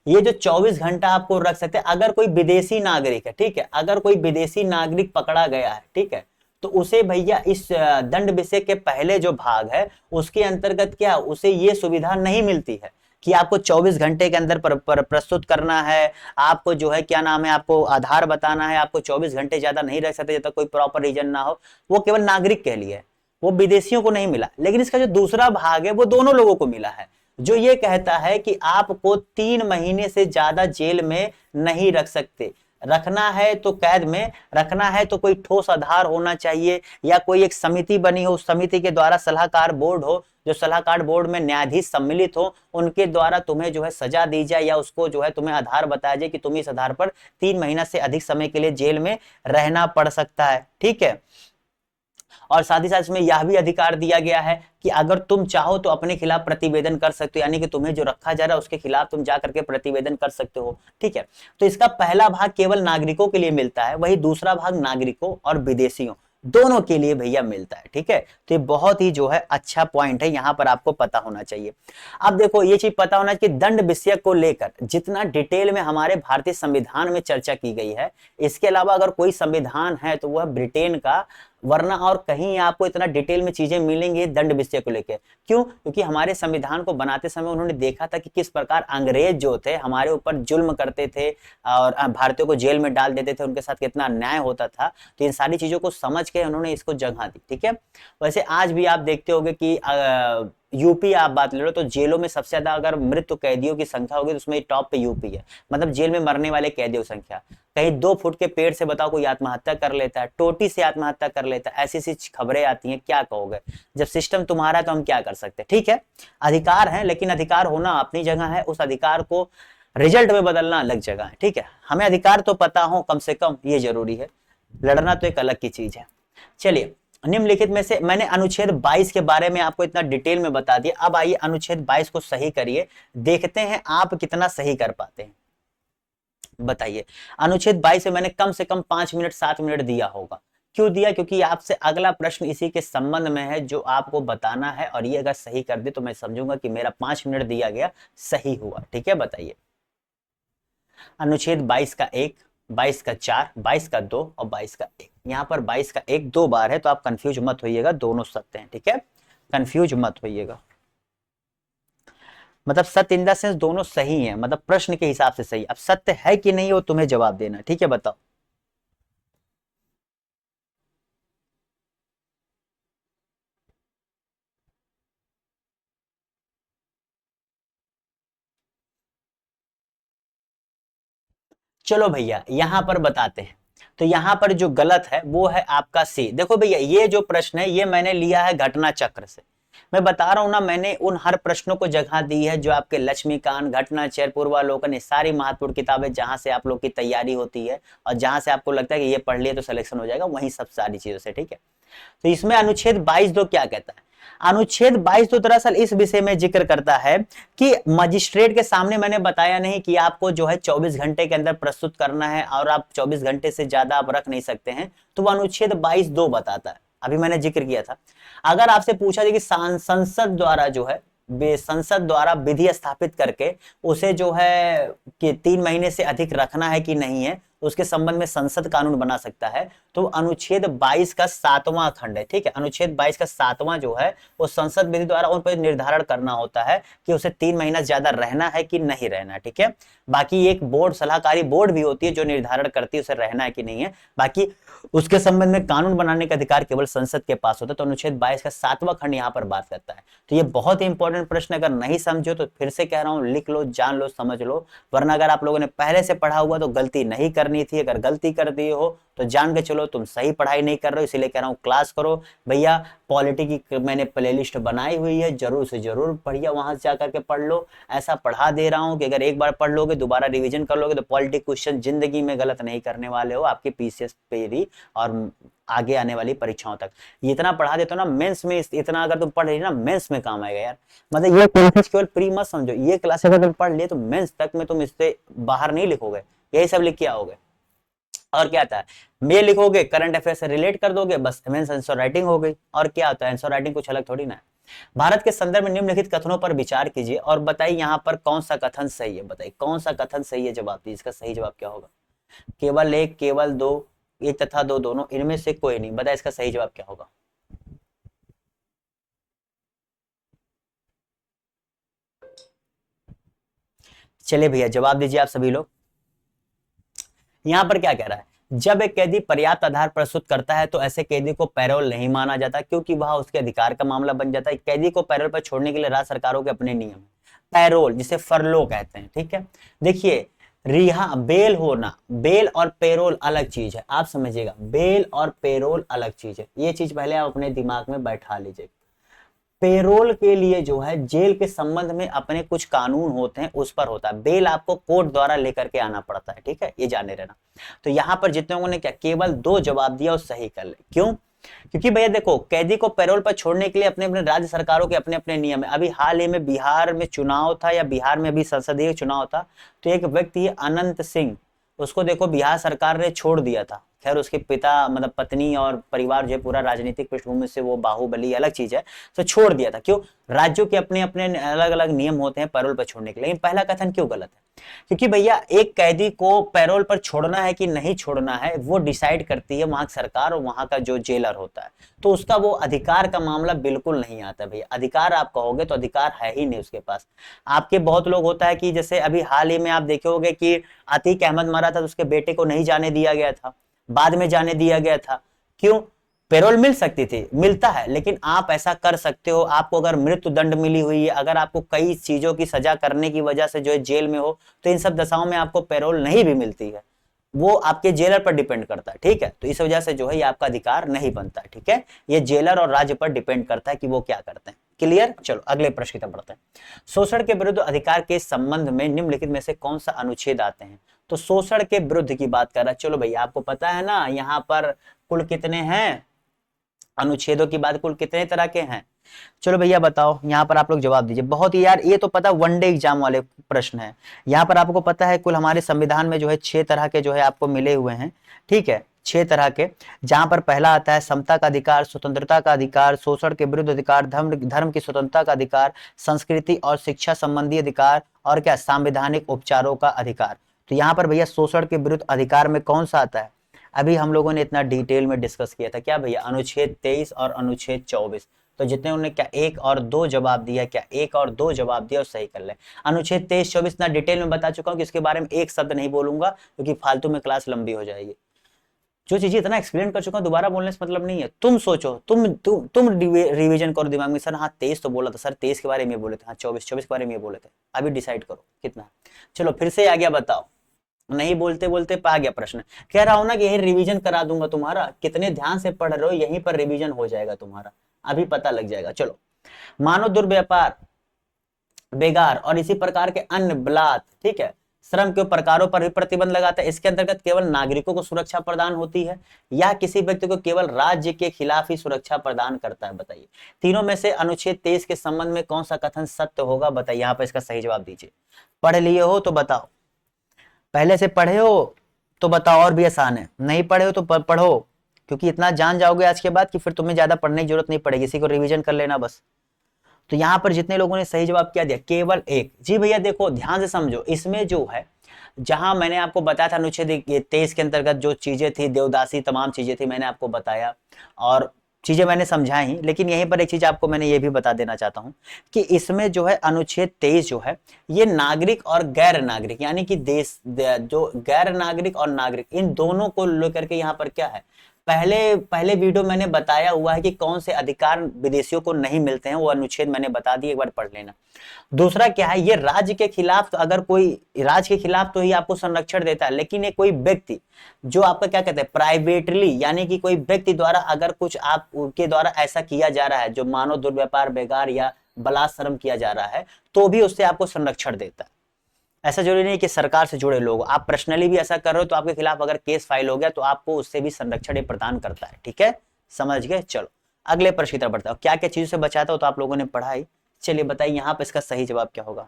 ये जो 24 घंटा आपको रख सकते हैं अगर कोई विदेशी नागरिक है, ठीक है, अगर कोई विदेशी नागरिक पकड़ा गया है, ठीक है, तो उसे भैया इस दंड विषय के पहले जो भाग है उसके अंतर्गत क्या, उसे ये सुविधा नहीं मिलती है कि आपको 24 घंटे के अंदर प्रस्तुत करना है, आपको जो है क्या नाम है, आपको आधार बताना है, आपको 24 घंटे ज्यादा नहीं रख सकते जब तक कोई प्रॉपर रीजन ना हो। वो केवल नागरिक के लिए है, वो विदेशियों को नहीं मिला। लेकिन इसका जो दूसरा भाग है वो दोनों लोगों को मिला है, जो ये कहता है कि आपको 3 महीने से ज्यादा जेल में नहीं रख सकते। रखना है तो कैद में रखना है तो कोई ठोस आधार होना चाहिए, या कोई एक समिति बनी हो, उस समिति के द्वारा सलाहकार बोर्ड हो, जो सलाहकार बोर्ड में न्यायाधीश सम्मिलित हो, उनके द्वारा तुम्हें जो है सजा दी जाए, या उसको जो है तुम्हें आधार बताया जाए कि तुम इस आधार पर 3 महीना से अधिक समय के लिए जेल में रहना पड़ सकता है। ठीक है, और साथ ही साथ इसमें यह भी अधिकार दिया गया है कि अगर तुम चाहो तो अपने खिलाफ प्रतिवेदन कर सकते हो, यानी कि तुम्हें जो रखा जा रहा है उसके खिलाफ तुम जा करके प्रतिवेदन कर सकते हो। ठीक है, तो इसका पहला भाग केवल नागरिकों के लिए मिलता है, वही दूसरा भाग नागरिकों और विदेशियों दोनों के लिए भैया मिलता है। ठीक है, तो ये बहुत ही जो है अच्छा पॉइंट है, यहां पर आपको पता होना चाहिए। अब देखो ये चीज पता होना चाहिए कि दंड विषय को लेकर जितना डिटेल में हमारे भारतीय संविधान में चर्चा की गई है, इसके अलावा अगर कोई संविधान है तो वह ब्रिटेन का, वरना और कहीं आपको इतना डिटेल में चीजें मिलेंगी दंड विषय को लेकर। क्यों? क्योंकि हमारे संविधान को बनाते समय उन्होंने देखा था कि किस प्रकार अंग्रेज जो थे हमारे ऊपर जुल्म करते थे और भारतीयों को जेल में डाल देते थे, उनके साथ कितना अन्याय होता था। तो इन सारी चीजों को समझ के उन्होंने इसको जगह दी। ठीक है, वैसे आज भी आप देखते होंगे कि यूपी आप बात ले लो तो जेलों में सबसे ज्यादा अगर मृत्यु कैदियों की संख्या होगी तो उसमें टॉप पे यूपी है। मतलब जेल में मरने वाले कैदियों की संख्या, कहीं 2 फुट के पेड़ से बताओ कोई आत्महत्या कर लेता है, टोटी से आत्महत्या कर लेता है, ऐसी ऐसी खबरें आती हैं, क्या कहोगे। जब सिस्टम तुम्हारा है तो हम क्या कर सकते हैं। ठीक है, अधिकार है, लेकिन अधिकार होना अपनी जगह है, उस अधिकार को रिजल्ट में बदलना अलग जगह है। ठीक है, हमें अधिकार तो पता हो कम से कम, ये जरूरी है, लड़ना तो एक अलग की चीज है। चलिए, निम्नलिखित में से मैंने अनुच्छेद 22 के बारे में आपको इतना डिटेल में बता दिया। अब आइए अनुच्छेद 22 को सही करिए, देखते हैं आप कितना सही कर पाते हैं। बताइए, अनुच्छेद 22 में मैंने कम से कम 5 मिनट 7 मिनट दिया होगा क्यों दिया? क्योंकि आपसे अगला प्रश्न इसी के संबंध में है जो आपको बताना है, और ये अगर सही कर दे तो मैं समझूंगा कि मेरा 5 मिनट दिया गया सही हुआ। ठीक है, बताइए। अनुच्छेद 22 का 1, 22 का 4, 22 का 2 और 22 का 1। यहाँ पर 22 का 1 2 बार है, तो आप कंफ्यूज मत होइएगा, दोनों सत्य हैं। ठीक है, कंफ्यूज मत होइएगा। मतलब सत्य इन द सेंस दोनों सही हैं, मतलब प्रश्न के हिसाब से सही। अब सत्य है कि नहीं वो तुम्हें जवाब देना। ठीक है, बताओ। चलो भैया यहां पर बताते हैं। तो यहां पर जो गलत है वो है आपका सी। देखो भैया, ये जो प्रश्न है ये मैंने लिया है घटना चक्र से। मैं बता रहा हूं ना, मैंने उन हर प्रश्नों को जगह दी है जो आपके लक्ष्मीकांत, घटना चक्र, पूर्वालोकन, ये सारी महत्वपूर्ण किताबें जहां से आप लोग की तैयारी होती है और जहां से आपको लगता है कि ये पढ़ लिए तो सिलेक्शन हो जाएगा, वहीं सब सारी चीजों से। ठीक है, तो इसमें अनुच्छेद 22(2) क्या कहता है? अनुच्छेद 22(2) दरअसल इस विषय में जिक्र करता है कि मजिस्ट्रेट के सामने, मैंने बताया नहीं कि आपको जो है 24 घंटे के अंदर प्रस्तुत करना है और आप 24 घंटे से ज्यादा आप रख नहीं सकते हैं, तो वो अनुच्छेद 22(2) बताता है। अभी मैंने जिक्र किया था। अगर आपसे पूछा जाए कि संसद द्वारा जो है, संसद द्वारा विधि स्थापित करके उसे जो है कि 3 महीने से अधिक रखना है कि नहीं है, उसके संबंध में संसद कानून बना सकता है, तो अनुच्छेद 22 का 7वां खंड है। ठीक है, अनुच्छेद 22 का 7वां जो है वो संसद विधि द्वारा उन पर निर्धारण करना होता है कि उसे 3 महीना ज्यादा रहना है कि नहीं रहना है। ठीक है, बाकी एक बोर्ड, सलाहकारी बोर्ड भी होती है जो निर्धारण करती है उसे रहना है कि नहीं है, बाकी उसके संबंध में कानून बनाने का अधिकार केवल संसद के पास होता है। तो अनुच्छेद 22 का 7वां खंड यहाँ पर बात करता है। तो ये बहुत ही इंपॉर्टेंट प्रश्न, अगर नहीं समझो तो फिर से कह रहा हूं, लिख लो, जान लो, समझ लो, वरना अगर आप लोगों ने पहले से पढ़ा हुआ तो गलती नहीं करनी थी। अगर गलती कर दी हो तो जान के चलो तुम सही पढ़ाई नहीं कर रहे हो, इसीलिए कह रहा हूं क्लास करो भैया। पॉलिटी की मैंने प्लेलिस्ट बनाई हुई है, जरूर से जरूर पढ़िए, वहां से जाकर के पढ़ लो। ऐसा पढ़ा दे रहा हूं कि अगर एक बार पढ़ लोगे, दोबारा रिवीजन कर लोगे, तो पॉलिटी क्वेश्चन जिंदगी में गलत नहीं करने वाले हो, आपके पीसीएस पे भी और आगे आने वाली परीक्षाओं तक। ये इतना पढ़ा देता हूं ना, मेंस में इतना अगर तुम पढ़ रही ना, मेंस में काम आएगा यार। मतलब ये क्लासेस केवल प्री मत समझो, ये क्लासेस अगर तुम पढ़ लिए तो मेंस तक में तुम इससे बाहर नहीं लिखोगे, यही सब लिख के आओगे। और क्या आता है, मेल लिखोगे, करंट अफेयर से रिलेट कर दोगे, बस मेंस आंसर राइटिंग हो गई। और क्या होता है, आंसर राइटिंग कुछ अलग थोड़ी ना है। भारत के संदर्भ में निम्नलिखित कथनों पर विचार कीजिए और बताइए यहाँ पर कौन सा कथन सही है। बताइए कौन सा कथन सही है, जवाब दीजिए। इसका सही जवाब क्या होगा? केवल एक, केवल दो, एक तथा दो, दोनों, इनमें से कोई नहीं। बताइए इसका सही जवाब क्या होगा? चलिए भैया जवाब दीजिए आप सभी लोग। यहां पर क्या कह रहा है, जब एक कैदी पर्याप्त आधार प्रस्तुत करता है तो ऐसे कैदी को पैरोल नहीं माना जाता, क्योंकि वह उसके अधिकार का मामला बन जाता है। कैदी को पैरोल पर छोड़ने के लिए राज्य सरकारों के अपने नियम है। पैरोल जिसे फरलो कहते हैं। ठीक है, देखिए, रिहा, बेल होना, बेल और पेरोल अलग चीज है, आप समझिएगा। बेल और पेरोल अलग चीज है, ये चीज पहले आप अपने दिमाग में बैठा लीजिए। पेरोल के लिए जो है जेल के संबंध में अपने कुछ कानून होते हैं, उस पर होता है। बेल आपको कोर्ट द्वारा लेकर के आना पड़ता है। ठीक है, ये जाने रहना। तो यहां पर जितने लोगों ने क्या केवल दो जवाब दिया, वो सही कर ले। क्यों? क्योंकि भैया देखो, कैदी को पैरोल पर छोड़ने के लिए अपने अपने राज्य सरकारों के अपने अपने नियम है। अभी हाल ही में बिहार में चुनाव था, या बिहार में अभी संसदीय चुनाव था, तो एक व्यक्ति है अनंत सिंह, उसको देखो बिहार सरकार ने छोड़ दिया था। खैर उसके पिता, मतलब पत्नी और परिवार जो है पूरा राजनीतिक पृष्ठभूमि से वो बाहुबली, अलग चीज है, तो छोड़ दिया था। क्यों? राज्यों के अपने अपने अलग अलग नियम होते हैं पैरोल पर छोड़ने के लिए। लेकिन पहला कथन क्यों गलत है? क्योंकि भैया एक कैदी को पैरोल पर छोड़ना है कि नहीं छोड़ना है, वो डिसाइड करती है वहां की सरकार और वहां का जो जेलर होता है। तो उसका वो अधिकार का मामला बिल्कुल नहीं आता भैया। अधिकार आप कहोगे तो अधिकार है ही नहीं उसके पास। आपके बहुत लोग होता है कि जैसे अभी हाल ही में आप देखे होंगे कि अतीक अहमद मरा था, तो उसके बेटे को नहीं जाने दिया गया था, बाद में जाने दिया गया था। क्यों? पेरोल मिल सकती थी, मिलता है, लेकिन आप ऐसा कर सकते हो, आपको अगर मृत्यु दंड मिली हुई है, अगर आपको कई चीजों की सजा करने की वजह से जो है जेल में हो, तो इन सब दशाओं में आपको पेरोल नहीं भी मिलती है। वो आपके जेलर पर डिपेंड करता है। ठीक है, तो इस वजह से जो है ये आपका अधिकार नहीं बनता है। ठीक है, ये जेलर और राज्य पर डिपेंड करता है कि वो क्या करते हैं। क्लियर? चलो अगले प्रश्न की तरफ बढ़ते हैं। शोषण के विरुद्ध अधिकार के संबंध में निम्नलिखित में से कौन सा अनुच्छेद आते हैं? तो शोषण के विरुद्ध की बात कर रहा है। चलो भैया आपको पता है ना यहाँ पर कुल कितने हैं अनुच्छेदों की बात, कुल कितने तरह के हैं? चलो भैया बताओ, यहाँ पर आप लोग जवाब दीजिए। बहुत ही यार ये तो पता, वनडे एग्जाम वाले प्रश्न है। यहाँ पर आपको पता है कुल हमारे संविधान में जो है 6 तरह के जो है आपको मिले हुए हैं। ठीक है, 6 तरह के, जहां पर पहला आता है समता का अधिकार, स्वतंत्रता का अधिकार, शोषण के विरुद्ध अधिकार, धर्म की स्वतंत्रता का अधिकार, संस्कृति और शिक्षा संबंधी अधिकार, और क्या संवैधानिक उपचारों का अधिकार। तो यहाँ पर भैया शोषण के विरुद्ध अधिकार में कौन सा आता है, अभी हम लोगों ने इतना डिटेल में डिस्कस किया था, क्या भैया अनुच्छेद 23 और अनुच्छेद 24। तो जितने उन्होंने क्या 1 और 2 जवाब दिया, क्या 1 और 2 जवाब दिया और सही कर ले। अनुच्छेद 23 24 इतना डिटेल में बता चुका हूं कि इसके बारे में एक शब्द नहीं बोलूंगा क्योंकि फालतू में क्लास लंबी हो जाएगी। जो चीजें इतना एक्सप्लेन कर चुका हूं दोबारा बोलने से मतलब नहीं है। तुम सोचो, तुम रिवीजन करो दिमाग में, सर हाँ 23 तो बोला था, सर 23 के बारे में बोले थे, हाँ 24 के बारे में बोले थे, अभी डिसाइड करो कितना। चलो फिर से आ गया, बताओ। नहीं बोलते बोलते पा गया प्रश्न। कह रहा हूं ना कि यही रिवीजन करा दूंगा तुम्हारा, कितने ध्यान से पढ़ रहे हो, यहीं पर रिवीजन हो जाएगा तुम्हारा, अभी पता लग जाएगा। चलो, मानव दुर्व्यापार, बेगार और इसी प्रकार के अन्य बलात्, ठीक है, श्रम के प्रकारों पर भी प्रतिबंध लगाता है। इसके अंतर्गत केवल नागरिकों को सुरक्षा प्रदान होती है या किसी व्यक्ति को केवल राज्य के खिलाफ ही सुरक्षा प्रदान करता है, बताइए। तीनों में से अनुच्छेद 23 के संबंध में कौन सा कथन सत्य होगा, बताइए। यहाँ पर इसका सही जवाब दीजिए। पढ़ लिए हो तो बताओ, पहले से पढ़े हो तो बताओ, और भी आसान है, नहीं पढ़े हो तो पढ़ो, क्योंकि इतना जान जाओगे आज के बाद कि फिर तुम्हें ज्यादा पढ़ने की जरूरत नहीं पड़ेगी, इसी को रिवीजन कर लेना बस। तो यहां पर जितने लोगों ने सही जवाब क्या दिया, केवल एक। जी भैया देखो ध्यान से समझो, इसमें जो है, जहां मैंने आपको बताया था अनुच्छेद 23 के अंतर्गत जो चीजें थी, देवदासी तमाम चीजें थी, मैंने आपको बताया और चीजें मैंने समझाई, लेकिन यहीं पर एक चीज आपको मैंने ये भी बता देना चाहता हूं कि इसमें जो है अनुच्छेद 23 जो है, ये नागरिक और गैर नागरिक, यानी कि देश जो गैर नागरिक और नागरिक, इन दोनों को लेकर के यहाँ पर क्या है, पहले वीडियो मैंने बताया हुआ है कि कौन से अधिकार विदेशियों को नहीं मिलते हैं, वो अनुच्छेद मैंने बता दिए, एक बार पढ़ लेना। दूसरा क्या है, ये राज्य के खिलाफ, तो अगर कोई राज्य के खिलाफ तो ही आपको संरक्षण देता है, लेकिन ये कोई व्यक्ति जो आपका क्या कहते हैं प्राइवेटली, यानी कि कोई व्यक्ति द्वारा अगर कुछ आप उनके द्वारा ऐसा किया जा रहा है जो मानव दुर्व्यापार, बेगार या बलात्सर्म किया जा रहा है, तो भी उससे आपको संरक्षण देता है। ऐसा जरूरी नहीं कि सरकार से जुड़े लोग, आप पर्सनली भी ऐसा कर रहे हो तो आपके खिलाफ अगर केस फाइल हो गया तो आपको उससे भी संरक्षण प्रदान करता है, ठीक है, समझ गए। चलो अगले प्रश्न की तरफ बढ़ता हूं, क्या क्या चीजों से बचाता हो तो आप लोगों ने पढ़ा ही। चलिए बताइए यहाँ पे इसका सही जवाब क्या होगा।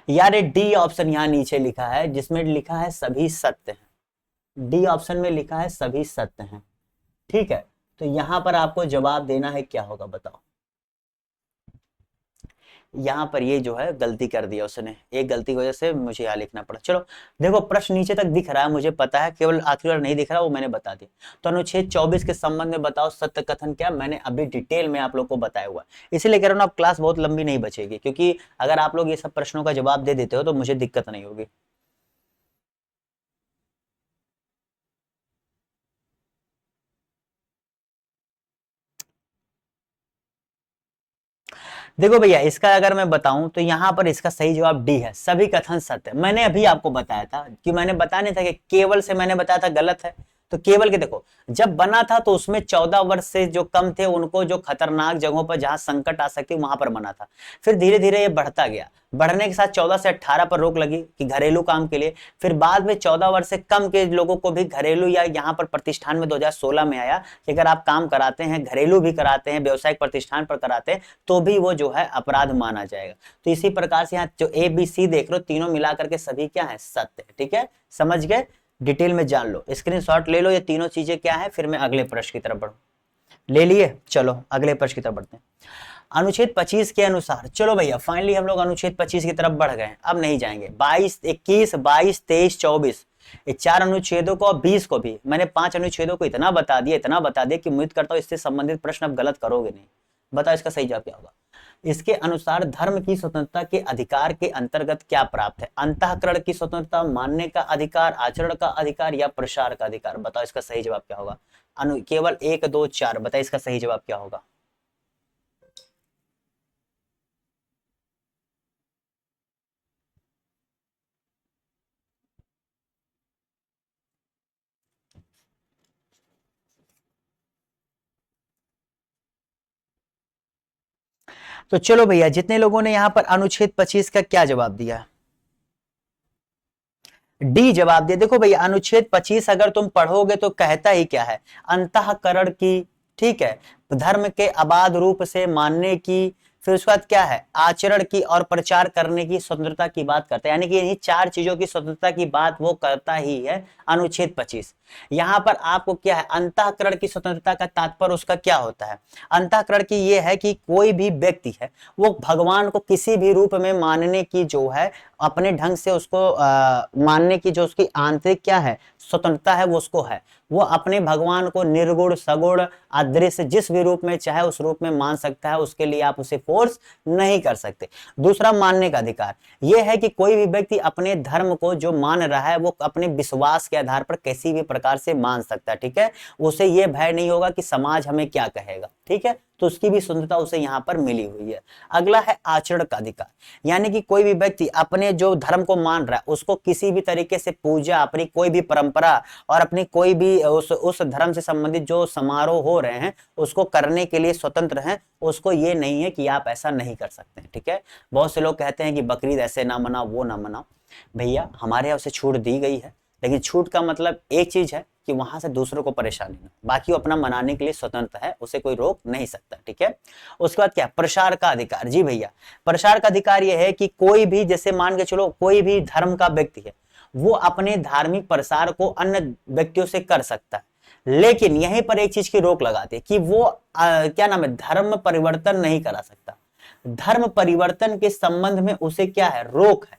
यार डी ऑप्शन यहाँ नीचे लिखा है, जिसमें लिखा है सभी सत्य हैं, डी ऑप्शन में लिखा है सभी सत्य हैं, ठीक है। तो यहां पर आपको जवाब देना है, क्या होगा बताओ। यहाँ पर ये जो है गलती कर दिया उसने, एक गलती की वजह से मुझे यहाँ लिखना पड़ा। चलो देखो प्रश्न नीचे तक दिख रहा है, मुझे पता है, केवल आखिरी बार नहीं दिख रहा, वो मैंने बता दिया। तो अनुच्छेद 24 के संबंध में बताओ सत्य कथन क्या, मैंने अभी डिटेल में आप लोग को बताया हुआ, इसीलिए कह रहा हूँ आप क्लास बहुत लंबी नहीं बचेगी, क्योंकि अगर आप लोग ये सब प्रश्नों का जवाब दे देते हो तो मुझे दिक्कत नहीं होगी। देखो भैया इसका अगर मैं बताऊं तो यहाँ पर इसका सही जवाब डी है, सभी कथन सत्य। मैंने अभी आपको बताया था कि मैंने बताने था कि केवल से मैंने बताया था गलत है, तो केवल के देखो जब बना था तो उसमें 14 वर्ष से जो कम थे उनको जो खतरनाक जगहों पर जहां संकट आ सकती वहां पर बना था। फिर धीरे धीरे ये बढ़ता गया, बढ़ने के साथ 14 से 18 पर रोक लगी कि घरेलू काम के लिए। फिर बाद में 14 वर्ष से कम के लोगों को भी घरेलू या यहाँ पर प्रतिष्ठान में 2016 में आया कि अगर आप काम कराते हैं, घरेलू भी कराते हैं, व्यवसायिक प्रतिष्ठान पर कराते हैं, तो भी वो जो है अपराध माना जाएगा। तो इसी प्रकार से यहाँ जो ABC देख रहे हो, तीनों मिलाकर के सभी क्या है, सत्य है, ठीक है, समझ गए, डिटेल में जान लो, स्क्रीनशॉट ले लो ये तीनों चीजें क्या है, फिर मैं अगले प्रश्न की तरफ बढ़ू। ले लिए, चलो अगले प्रश्न की तरफ बढ़ते हैं। अनुच्छेद 25 के अनुसार, चलो भैया फाइनली हम लोग अनुच्छेद 25 की तरफ बढ़ गए, अब नहीं जाएंगे। 22 21 22 23 24 ये 4 अनुच्छेदों को और 20 को भी मैंने 5 अनुच्छेदों को इतना बता दिया कि उम्मीद करता हूं इससे संबंधित प्रश्न अब गलत करोगे नहीं। बताओ इसका सही जवाब क्या होगा। इसके अनुसार धर्म की स्वतंत्रता के अधिकार के अंतर्गत क्या प्राप्त है, अंतःकरण की स्वतंत्रता, मानने का अधिकार, आचरण का अधिकार या प्रसार का अधिकार। बताओ इसका सही जवाब क्या होगा। केवल 1 2 4 बताइए इसका सही जवाब क्या होगा। तो चलो भैया जितने लोगों ने यहां पर अनुच्छेद 25 का क्या जवाब दिया, डी जवाब दिया। देखो भैया अनुच्छेद 25 अगर तुम पढ़ोगे तो कहता ही क्या है, अंतःकरण की, ठीक है, धर्म के अबाध रूप से मानने की, फिर उसके बाद क्या है, आचरण की और प्रचार करने की स्वतंत्रता की बात करता है, यानी कि इन्हीं 4 चीजों की स्वतंत्रता की बात वो करता ही है अनुच्छेद 25। यहां पर आपको क्या है, अंतःकरण की स्वतंत्रता का तात्पर्य उसका क्या होता है, अंतःकरण की ये है कि कोई भी व्यक्ति है वो भगवान को किसी भी रूप में मानने की जो है, अपने ढंग से उसको मानने की जो उसकी आंतरिक क्या है स्वतंत्रता है वो उसको है। वो अपने भगवान को निर्गुण सगुण अदृश्य जिस भी रूप में चाहे उस रूप में मान सकता है, उसके लिए आप उसे फोर्स नहीं कर सकते। दूसरा, मानने का अधिकार, यह है कि कोई भी व्यक्ति अपने धर्म को जो मान रहा है वो अपने विश्वास के आधार पर किसी भी प्रकार से मान सकता है, ठीक है। उसे यह भय नहीं होगा कि समाज हमें क्या कहेगा, ठीक है, तो उसकी भी स्वतंत्रता उसे यहाँ पर मिली हुई है। अगला है आचरण का अधिकार, यानी कि कोई भी व्यक्ति अपने जो धर्म को मान रहा है उसको किसी भी तरीके से पूजा, अपनी कोई भी परंपरा और अपनी कोई भी उस धर्म से संबंधित जो समारोह हो रहे हैं उसको करने के लिए स्वतंत्र है। उसको ये नहीं है कि आप ऐसा नहीं कर सकते हैं, ठीक है। बहुत से लोग कहते हैं कि बकरीद ऐसे ना मनाओ, वो ना मनाओ। भैया हमारे यहाँ उसे छूट दी गई है, लेकिन छूट का मतलब एक चीज है कि वहां से दूसरों को परेशानी ना, बाकी वो अपना मनाने के लिए स्वतंत्र है, उसे कोई रोक नहीं सकता, ठीक है। उसके बाद क्या, प्रसार का अधिकार। जी भैया, प्रसार का अधिकार यह है कि कोई भी, जैसे मान के चलो कोई भी धर्म का व्यक्ति है वो अपने धार्मिक प्रसार को अन्य व्यक्तियों से कर सकता है, लेकिन यहीं पर एक चीज की रोक लगाते हैं कि वो क्या नाम है, धर्म परिवर्तन नहीं करा सकता। धर्म परिवर्तन के संबंध में उसे क्या है, रोक है।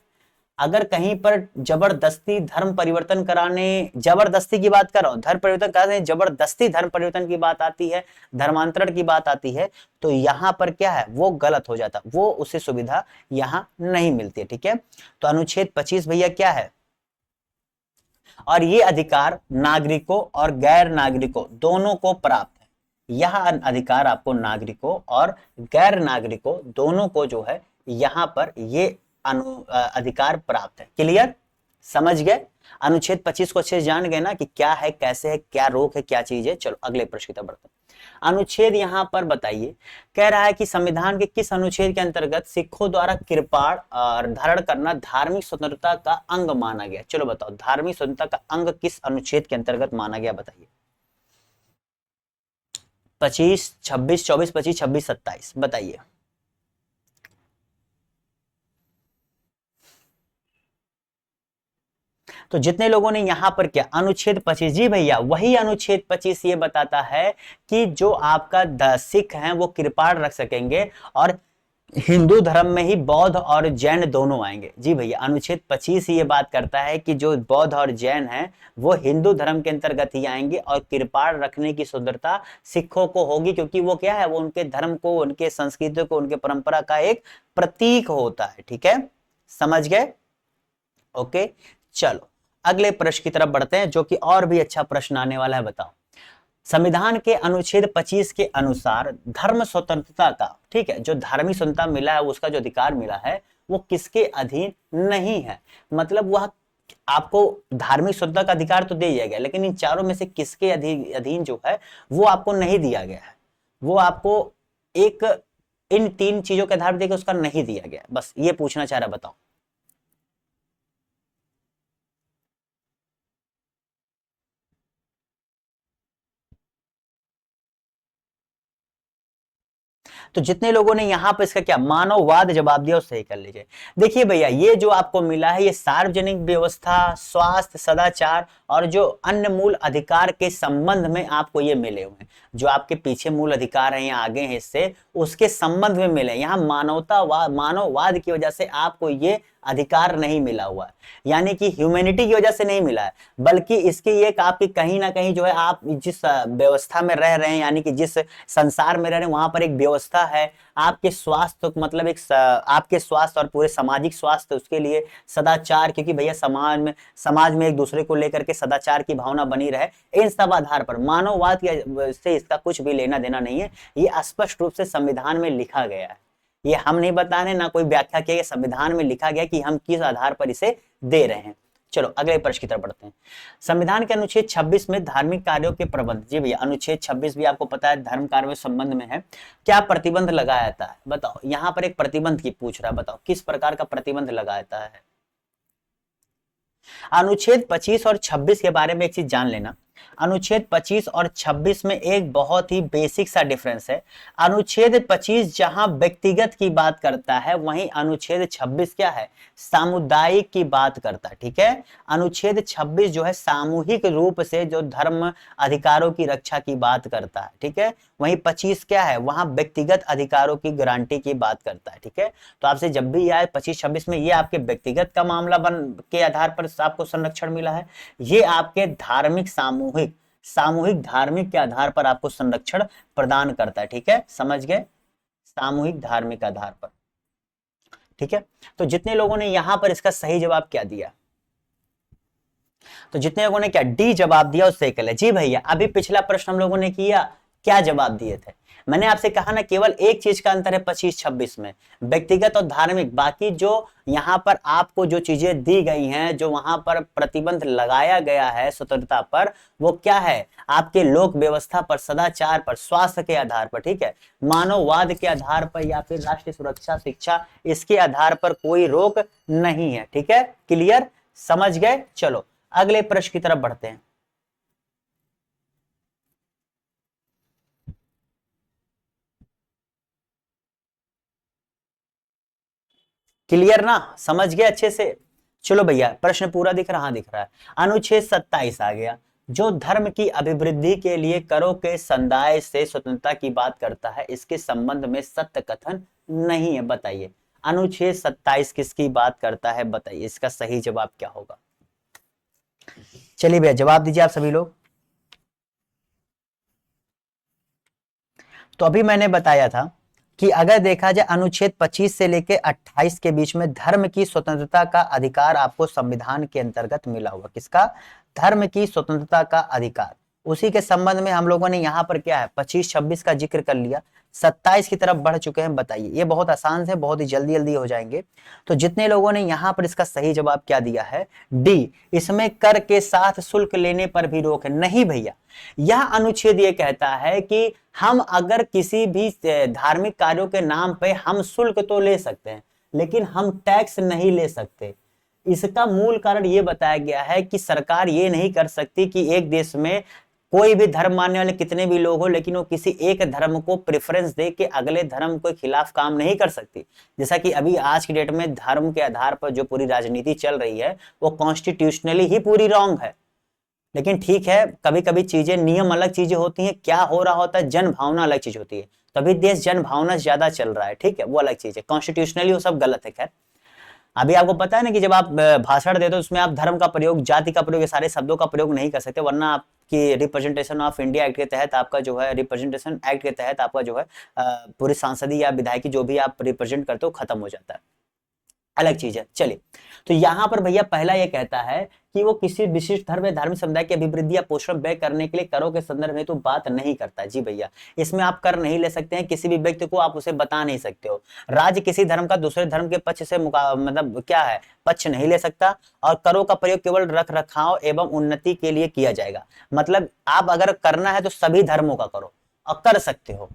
अगर कहीं पर जबरदस्ती धर्म परिवर्तन कराने, जबरदस्ती की बात कर रहा हूं, धर्म परिवर्तन कराने जबरदस्ती धर्म परिवर्तन की बात आती है, धर्मांतरण की बात आती है, तो यहां पर क्या है, वो गलत हो जाता, वो उसे सुविधा यहां नहीं मिलती है, ठीक है। तो अनुच्छेद 25 भैया क्या है, और ये अधिकार नागरिकों और गैर नागरिकों दोनों को प्राप्त है। यह अधिकार आपको नागरिकों और गैर नागरिकों दोनों को जो है यहां पर ये अधिकार प्राप्त है। क्लियर, समझ गए। अनुच्छेद 25 को अच्छे से जान गए ना कि क्या है, कैसे है, क्या रोक है, क्या चीज है। चलो अगले प्रश्न की तरफ बढ़ते हैं। अनुच्छेद यहां पर बताइए, कह रहा है कि संविधान के किस अनुच्छेद के अंतर्गत सिखों द्वारा कृपाण और धारण करना धार्मिक स्वतंत्रता का अंग माना गया। चलो बताओ, धार्मिक स्वतंत्रता का अंग किस अनुच्छेद के अंतर्गत माना गया, बताइए। 25, 26, 24, 25, 26, 27 बताइए। तो जितने लोगों ने यहां पर क्या, अनुच्छेद 25, जी भैया वही अनुच्छेद 25 ये बताता है कि जो आपका सिख हैं वो कृपाण रख सकेंगे, और हिंदू धर्म में ही बौद्ध और जैन दोनों आएंगे। जी भैया, अनुच्छेद 25 ये बात करता है कि जो बौद्ध और जैन हैं वो हिंदू धर्म के अंतर्गत ही आएंगे, और कृपाण रखने की स्वतंत्रता सिखों को होगी, क्योंकि वो क्या है, वो उनके धर्म को, उनके संस्कृति को, उनके परंपरा का एक प्रतीक होता है, ठीक है, समझ गए। ओके, चलो अगले प्रश्न की तरफ बढ़ते हैं, जो कि और भी अच्छा प्रश्न आने वाला है। बताओ, संविधान के अनुच्छेद 25 के अनुसार धर्म स्वतंत्रता का, ठीक है, जो धार्मिक स्वतंत्रता मिला है, उसका जो अधिकार मिला है वो किसके अधीन नहीं है। मतलब वह आपको धार्मिक स्वतंत्रता का अधिकार तो दे दिया गया, लेकिन इन चारों में से किसके अधीन जो है वो आपको नहीं दिया गया है। वो आपको एक इन 3 चीजों के आधार पर देखकर उसका नहीं दिया गया, बस ये पूछना चाह रहा, बताओ। तो जितने लोगों ने यहां पर इसका क्या मानववाद जवाब दिया, उसे सही कर लीजिए। देखिए भैया, ये जो आपको मिला है ये सार्वजनिक व्यवस्था, स्वास्थ्य, सदाचार और जो अन्य मूल अधिकार के संबंध में आपको ये मिले हुए हैं। जो आपके पीछे मूल अधिकार हैं या आगे हैं इससे, उसके संबंध में मिले। यहाँ मानववाद की वजह से आपको ये अधिकार नहीं मिला हुआ है, यानी कि ह्यूमैनिटी की वजह से नहीं मिला है, बल्कि इसकी एक आपकी कहीं ना कहीं जो है, आप जिस व्यवस्था में रह रहे हैं, यानी कि जिस संसार में रह रहे हैं वहां पर एक व्यवस्था है। आपके स्वास्थ्य मतलब आपके स्वास्थ्य और पूरे सामाजिक स्वास्थ्य, उसके लिए सदाचार, क्योंकि भैया समाज में एक दूसरे को लेकर के सदाचार की भावना बनी रहे, इन सब आधार पर मानववाद से इसका कुछ भी लेना देना नहीं है। ये स्पष्ट रूप से संविधान में लिखा गया है, ये हम नहीं बता रहे, ना कोई व्याख्या किया, संविधान में लिखा गया कि हम किस आधार पर इसे दे रहे हैं। चलो अगले प्रश्न की तरफ बढ़ते हैं। संविधान के अनुच्छेद 26 में धार्मिक कार्यों के प्रबंध, जी भैया अनुच्छेद 26 भी आपको पता है धर्म कार्यों के संबंध में है, क्या प्रतिबंध लगाया जाता है, बताओ। यहां पर एक प्रतिबंध की पूछ रहा है, बताओ किस प्रकार का प्रतिबंध लगाया जाता है। अनुच्छेद 25 और 26 के बारे में एक चीज जान लेना अनुच्छेद 25 और 26 में एक बहुत ही बेसिक सा डिफरेंस है। अनुच्छेद 25 जहां व्यक्तिगत की बात करता है, वहीं अनुच्छेद 26 क्या है, सामुदायिक की बात करता है। ठीक है, अनुच्छेद 26 जो है सामूहिक रूप से जो धर्म अधिकारों की रक्षा की बात करता है। ठीक है, वहीं 25 क्या है, वहां व्यक्तिगत अधिकारों की गारंटी की बात करता है। ठीक है, तो आपसे जब भी आए 25-26 में, ये आपके व्यक्तिगत का मामला बन के आधार पर आपको संरक्षण मिला है, ये आपके धार्मिक सामूहिक सामूहिक धार्मिक के आधार पर आपको संरक्षण प्रदान करता है। ठीक है, समझ गए, सामूहिक धार्मिक आधार पर। ठीक है, तो जितने लोगों ने यहां पर इसका सही जवाब क्या दिया, तो जितने लोगों ने क्या डी जवाब दिया उससे कल है। जी भैया, अभी पिछला प्रश्न हम लोगों ने किया, क्या जवाब दिए थे, मैंने आपसे कहा ना केवल एक चीज का अंतर है 25-26 में, व्यक्तिगत और धार्मिक। बाकी जो यहां पर आपको जो चीजें दी गई हैं, जो वहां पर प्रतिबंध लगाया गया है स्वतंत्रता पर, वो क्या है, आपके लोक व्यवस्था पर, सदाचार पर, स्वास्थ्य के आधार पर, ठीक है, मानववाद के आधार पर, या फिर राष्ट्रीय सुरक्षा, शिक्षा, इसके आधार पर कोई रोक नहीं है। ठीक है, क्लियर, समझ गए। चलो अगले प्रश्न की तरफ बढ़ते हैं। क्लियर ना, समझ गए अच्छे से। चलो भैया, प्रश्न पूरा दिख रहा, दिख रहा है। अनुच्छेद 27 आ गया, जो धर्म की अभिवृद्धि के लिए करों के संदाय से स्वतंत्रता की बात करता है, इसके संबंध में सत्य कथन नहीं है। बताइए अनुच्छेद 27 किसकी बात करता है, बताइए इसका सही जवाब क्या होगा। चलिए भैया जवाब दीजिए आप सभी लोग। तो अभी मैंने बताया था कि अगर देखा जाए अनुच्छेद 25 से लेकर 28 के बीच में धर्म की स्वतंत्रता का अधिकार आपको संविधान के अंतर्गत मिला हुआ, किसका, धर्म की स्वतंत्रता का अधिकार। उसी के संबंध में हम लोगों ने यहाँ पर क्या है 25-26 का जिक्र कर लिया, 27 की तरफ बढ़ चुके हैं। बताइए, ये बहुत आसान है, बहुत ही जल्दी जल्दी हो जाएंगे। तो जितने लोगों ने यहाँ पर इसका सही जवाब क्या दिया है, डी, इसमें कर के साथ शुल्क लेने पर भी रोक है। नहीं भैया, यह अनुच्छेद ये कहता है कि हम अगर किसी भी धार्मिक कार्यों के नाम पे हम शुल्क तो ले सकते हैं, लेकिन हम टैक्स नहीं ले सकते। इसका मूल कारण ये बताया गया है कि सरकार ये नहीं कर सकती कि एक देश में कोई भी धर्म मानने वाले कितने भी लोग हो, लेकिन वो किसी एक धर्म को प्रेफरेंस दे के अगले धर्म के खिलाफ काम नहीं कर सकती। जैसा कि अभी आज की डेट में धर्म के आधार पर जो पूरी राजनीति चल रही है, वो कॉन्स्टिट्यूशनली ही पूरी रॉन्ग है। लेकिन ठीक है, कभी कभी चीजें, नियम अलग चीजें होती हैं, क्या हो रहा होता है, जन भावना अलग चीज होती है। तभी देश जन भावना ज्यादा चल रहा है, ठीक है, वो अलग चीज है। कॉन्स्टिट्यूशनली वो सब गलत है। खैर, अभी आपको पता है ना कि जब आप भाषण देते हो उसमें आप धर्म का प्रयोग, जाति का प्रयोग, ये सारे शब्दों का प्रयोग नहीं कर सकते, वरना आपकी रिप्रेजेंटेशन ऑफ इंडिया एक्ट के तहत आपका जो है, रिप्रेजेंटेशन एक्ट के तहत आपका जो है पूरी सांसदी या विधायकी जो भी आप रिप्रेजेंट करते हो खत्म हो जाता है, अलग चीज है। चलिए, तो यहां पर भैया पहला ये कहता है कि वो किसी विशिष्ट धर्म या धार्मिक समुदाय की अभिवृद्धि या पोषण व्यय करने के लिए करों के संदर्भ में तो बात नहीं करता। जी भैया, इसमें आप कर नहीं ले सकते हैं, किसी भी व्यक्ति को आप उसे बता नहीं सकते हो। राज्य किसी धर्म का दूसरे धर्म के पक्ष से मतलब क्या है, पक्ष नहीं ले सकता। और करों का प्रयोग केवल रख रखाव एवं उन्नति के लिए किया जाएगा। मतलब आप अगर करना है तो सभी धर्मों का करो और कर सकते हो,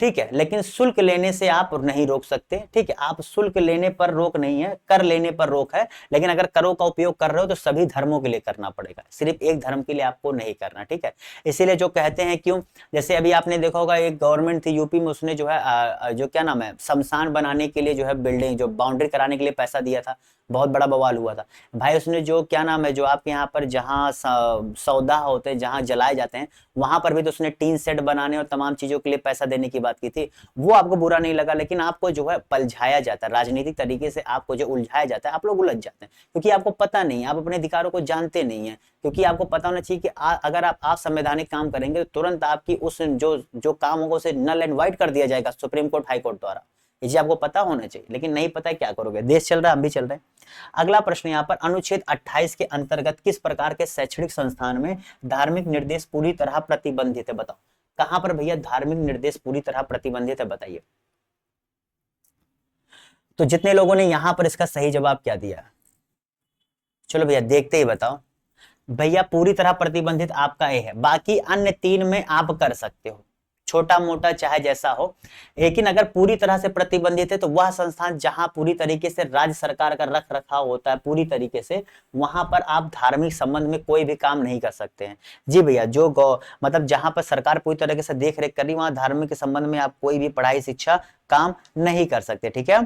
ठीक है, लेकिन शुल्क लेने से आप नहीं रोक सकते। ठीक है, आप शुल्क लेने पर रोक नहीं है, कर लेने पर रोक है। लेकिन अगर करों का उपयोग कर रहे हो तो सभी धर्मों के लिए करना पड़ेगा, सिर्फ एक धर्म के लिए आपको नहीं करना। ठीक है, इसीलिए जो कहते हैं, क्यों, जैसे अभी आपने देखा होगा एक गवर्नमेंट थी यूपी में, उसने जो है जो क्या नाम है, शमशान बनाने के लिए जो है बिल्डिंग, जो बाउंड्री कराने के लिए पैसा दिया था, बहुत बड़ा बवाल हुआ था भाई। उसने जो क्या नाम है, जो आपके यहाँ पर जहाँ सौदा होते हैं, जहाँ जलाए जाते हैं, वहां पर भी तो उसने टीन सेट बनाने और तमाम चीजों के लिए पैसा देने की बात की थी। वो आपको बुरा नहीं लगा, लेकिन आपको जो है पलझाया जाता है राजनीतिक तरीके से, आपको जो उलझाया जाता है, आप लोग उलझ जाते हैं क्योंकि आपको पता नहीं, आप अपने अधिकारों को जानते नहीं है। क्योंकि आपको पता होना चाहिए कि अगर आप संवैधानिक काम करेंगे तो तुरंत आपकी उस जो काम होगा उसे नल एंड वाइट कर दिया जाएगा सुप्रीम कोर्ट, हाई कोर्ट द्वारा। ये चीज आपको पता होना चाहिए, लेकिन नहीं पता है, क्या करोगे, देश चल रहा है, हम भी चल रहे हैं। अगला प्रश्न यहाँ पर, अनुच्छेद 28 के अंतर्गत किस प्रकार के शैक्षणिक संस्थान में धार्मिक निर्देश पूरी तरह प्रतिबंधित है। बताओ कहां पर भैया धार्मिक निर्देश पूरी तरह प्रतिबंधित है, बताइए। तो जितने लोगों ने यहां पर इसका सही जवाब क्या दिया, चलो भैया देखते ही बताओ। भैया पूरी तरह प्रतिबंधित आपका ए है, बाकी अन्य तीन में आप कर सकते हो। छोटा मोटा चाहे जैसा हो, लेकिन अगर पूरी तरह से प्रतिबंधित है तो वह संस्थान जहां पूरी तरीके से राज्य सरकार का रख रखाव होता है पूरी तरीके से, वहां पर आप धार्मिक संबंध में कोई भी काम नहीं कर सकते हैं। जी भैया, जो मतलब जहां पर सरकार पूरी तरीके से देख रेख कर रही, वहां धार्मिक के संबंध में आप कोई भी पढ़ाई शिक्षा काम नहीं कर सकते, ठीक है।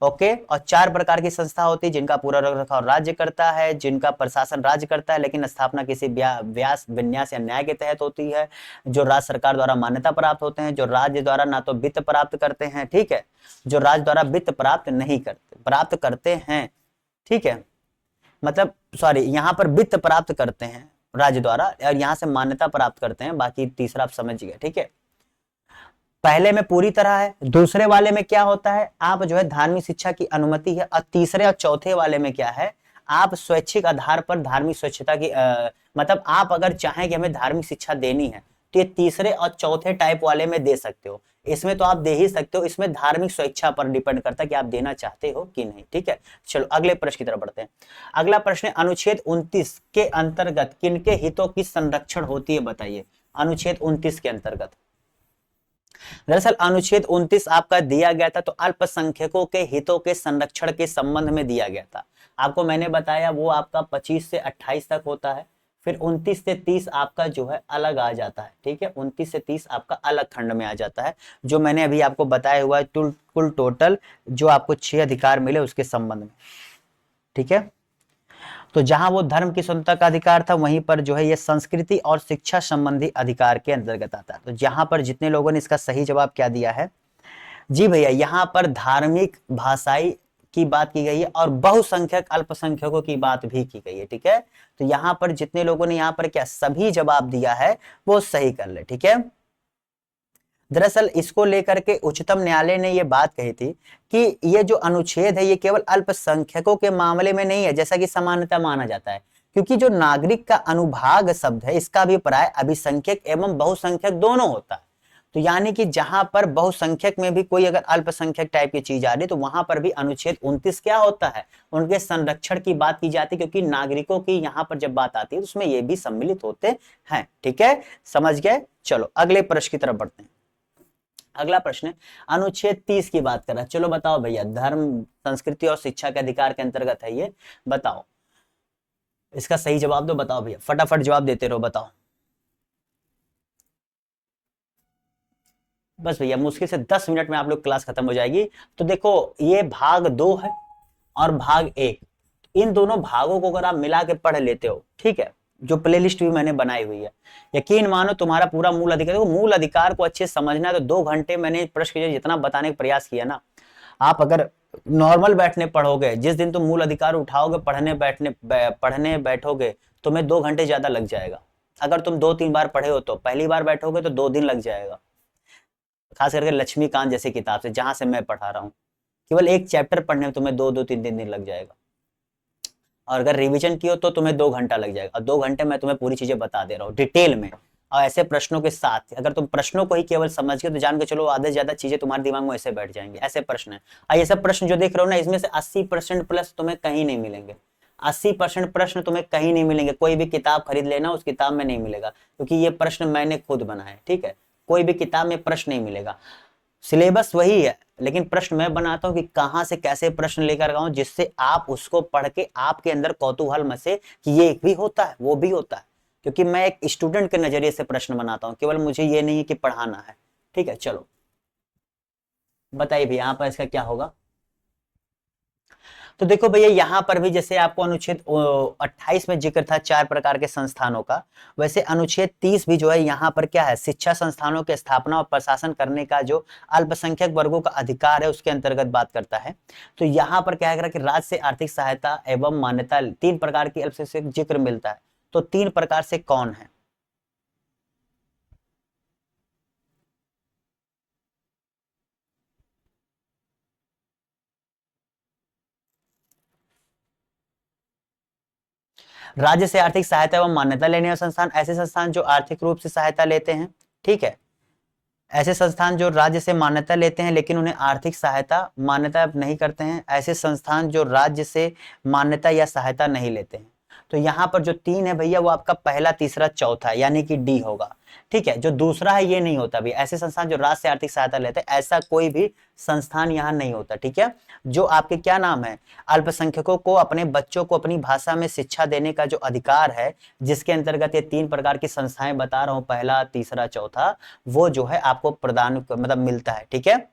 ओके, और 4 प्रकार की संस्था होती है जिनका पूरा रख रखाव राज्य करता है, जिनका प्रशासन राज्य करता है, लेकिन स्थापना किसी व्यास विन्यास या न्याय के तहत होती है, जो राज्य सरकार द्वारा मान्यता प्राप्त होते हैं, जो राज्य द्वारा ना तो वित्त प्राप्त करते हैं, ठीक है, जो राज्य द्वारा वित्त प्राप्त नहीं करते, प्राप्त करते हैं, ठीक है, मतलब सॉरी यहाँ पर वित्त प्राप्त करते हैं राज्य द्वारा, और यहाँ से मान्यता प्राप्त करते हैं, बाकी तीसरा आप समझ गए, ठीक है। पहले में पूरी तरह है, दूसरे वाले में क्या होता है, आप जो है धार्मिक शिक्षा की अनुमति है, और तीसरे और चौथे वाले में क्या है, आप स्वैच्छिक आधार पर धार्मिक स्वच्छता की मतलब आप अगर चाहें कि हमें धार्मिक शिक्षा देनी है तो ये तीसरे और चौथे टाइप वाले में दे सकते हो, इसमें तो आप दे ही सकते हो, इसमें धार्मिक स्वेच्छा पर डिपेंड करता है कि आप देना चाहते हो कि नहीं, ठीक है। चलो अगले प्रश्न की तरफ बढ़ते हैं। अगला प्रश्न है, अनुच्छेद 29 के अंतर्गत किनके हितों की संरक्षण होती है, बताइए। अनुच्छेद 29 के अंतर्गत, दरअसल अनुच्छेद 29 आपका दिया गया था तो अल्पसंख्यकों के हितों के संरक्षण के संबंध में दिया गया था। आपको मैंने बताया वो आपका 25 से 28 तक होता है, फिर 29 से 30 आपका जो है अलग आ जाता है, ठीक है, 29 से 30 आपका अलग खंड में आ जाता है, जो मैंने अभी आपको बताया हुआ है कुल टोटल जो आपको 6 अधिकार मिले उसके संबंध में, ठीक है। तो जहां वो धर्म की स्वतंत्रता का अधिकार था, वहीं पर जो है ये संस्कृति और शिक्षा संबंधी अधिकार के अंतर्गत आता है। तो जहां पर जितने लोगों ने इसका सही जवाब क्या दिया है, जी भैया, यहाँ पर धार्मिक भाषाई की बात की गई है और बहुसंख्यक अल्पसंख्यकों की बात भी की गई है, ठीक है। तो यहाँ पर जितने लोगों ने यहाँ पर क्या सभी जवाब दिया है वो सही कर ले, ठीक है। दरअसल इसको लेकर के उच्चतम न्यायालय ने ये बात कही थी कि ये जो अनुच्छेद है ये केवल अल्पसंख्यकों के मामले में नहीं है जैसा कि सामान्यतः माना जाता है, क्योंकि जो नागरिक का अनुभाग शब्द है इसका अभिप्राय अभिसंख्यक एवं बहुसंख्यक दोनों होता है। तो यानी कि जहां पर बहुसंख्यक में भी कोई अगर अल्पसंख्यक टाइप की चीज आ रही तो वहां पर भी अनुच्छेद 29 क्या होता है, उनके संरक्षण की बात की जाती है, क्योंकि नागरिकों की यहां पर जब बात आती है तो उसमें ये भी सम्मिलित होते हैं, ठीक है, समझ गए। चलो अगले प्रश्न की तरफ बढ़ते हैं। अगला प्रश्न है, अनुच्छेद 30 की बात कर रहा है। चलो बताओ भैया, धर्म संस्कृति और शिक्षा के अधिकार के अंतर्गत है ये, बताओ इसका सही जवाब दो, बताओ भैया, फटाफट जवाब देते रहो, बताओ। बस भैया मुश्किल से 10 मिनट में आप लोग क्लास खत्म हो जाएगी। तो देखो ये भाग 2 है और भाग 1, इन दोनों भागों को अगर आप मिला के पढ़ लेते हो, ठीक है, जो प्लेलिस्ट भी मैंने बनाई हुई है, यकीन मानो तुम्हारा पूरा मूल अधिकार, देखो मूल अधिकार को अच्छे से समझना है तो 2 घंटे मैंने प्रश्न के जितना बताने का प्रयास किया ना, आप अगर नॉर्मल बैठने पढ़ोगे, जिस दिन तुम मूल अधिकार उठाओगे पढ़ने बैठोगे तुम्हें 2 घंटे ज्यादा लग जाएगा। अगर तुम 2-3 बार पढ़े हो तो पहली बार बैठोगे तो 2 दिन लग जाएगा, खास करके लक्ष्मीकांत जैसी किताब से जहां से मैं पढ़ा रहा हूँ, केवल एक चैप्टर पढ़ने में तुम्हें 2-3 दिन लग जाएगा, और अगर रिवीजन की हो तो तुम्हें 2 घंटा लग जाएगा, और 2 घंटे में तुम्हें पूरी चीजें बता दे रहा हूँ डिटेल में, और ऐसे प्रश्नों के साथ। अगर तुम प्रश्नों को ही केवल समझ के तो जान के चलो आधे से ज्यादा चीजें तुम्हारे दिमाग में ऐसे बैठ जाएंगे, ऐसे प्रश्न है। और ये सब प्रश्न जो देख रहे हो ना, इसमें से 80% प्लस तुम्हें कहीं नहीं मिलेंगे, 80% प्रश्न तुम्हें कहीं नहीं मिलेंगे, कोई भी किताब खरीद लेना उस किताब में नहीं मिलेगा, क्योंकि ये प्रश्न मैंने खुद बनाए, ठीक है, कोई भी किताब में प्रश्न नहीं मिलेगा, सिलेबस वही है, लेकिन प्रश्न मैं बनाता हूं कि कहां से कैसे प्रश्न लेकर आऊं जिससे आप उसको पढ़ के आपके अंदर कौतूहल मचे कि ये भी होता है वो भी होता है, क्योंकि मैं एक स्टूडेंट के नजरिए से प्रश्न बनाता हूं, केवल मुझे ये नहीं है कि पढ़ाना है, ठीक है। चलो बताइए भैया यहाँ पर इसका क्या होगा। तो देखो भैया यहाँ पर भी जैसे आपको अनुच्छेद 28 में जिक्र था 4 प्रकार के संस्थानों का, वैसे अनुच्छेद 30 भी जो है यहाँ पर क्या है, शिक्षा संस्थानों की स्थापना और प्रशासन करने का जो अल्पसंख्यक वर्गों का अधिकार है उसके अंतर्गत बात करता है। तो यहाँ पर क्या है कि राज्य से आर्थिक सहायता एवं मान्यता 3 प्रकार की अल्पसंख्यक जिक्र मिलता है, तो 3 प्रकार से कौन है। राज्य से आर्थिक सहायता एवं मान्यता लेने वाले संस्थान, ऐसे संस्थान जो आर्थिक रूप से सहायता लेते हैं, ठीक है, ऐसे संस्थान जो राज्य से मान्यता लेते हैं लेकिन उन्हें आर्थिक सहायता मान्यता नहीं करते हैं, ऐसे संस्थान जो राज्य से मान्यता या सहायता नहीं लेते हैं। तो यहाँ पर जो 3 है भैया वो आपका पहला तीसरा चौथा यानी कि डी होगा। ठीक है, जो दूसरा है ये नहीं होता भी। ऐसे संस्थान जो राज्य से आर्थिक सहायता लेते हैं ऐसा कोई भी संस्थान यहाँ नहीं होता। ठीक है, जो आपके क्या नाम है, अल्पसंख्यकों को अपने बच्चों को अपनी भाषा में शिक्षा देने का जो अधिकार है, जिसके अंतर्गत ये 3 प्रकार की संस्थाएं बता रहा हूं, पहला तीसरा चौथा, वो जो है आपको प्रदान मतलब मिलता है। ठीक है,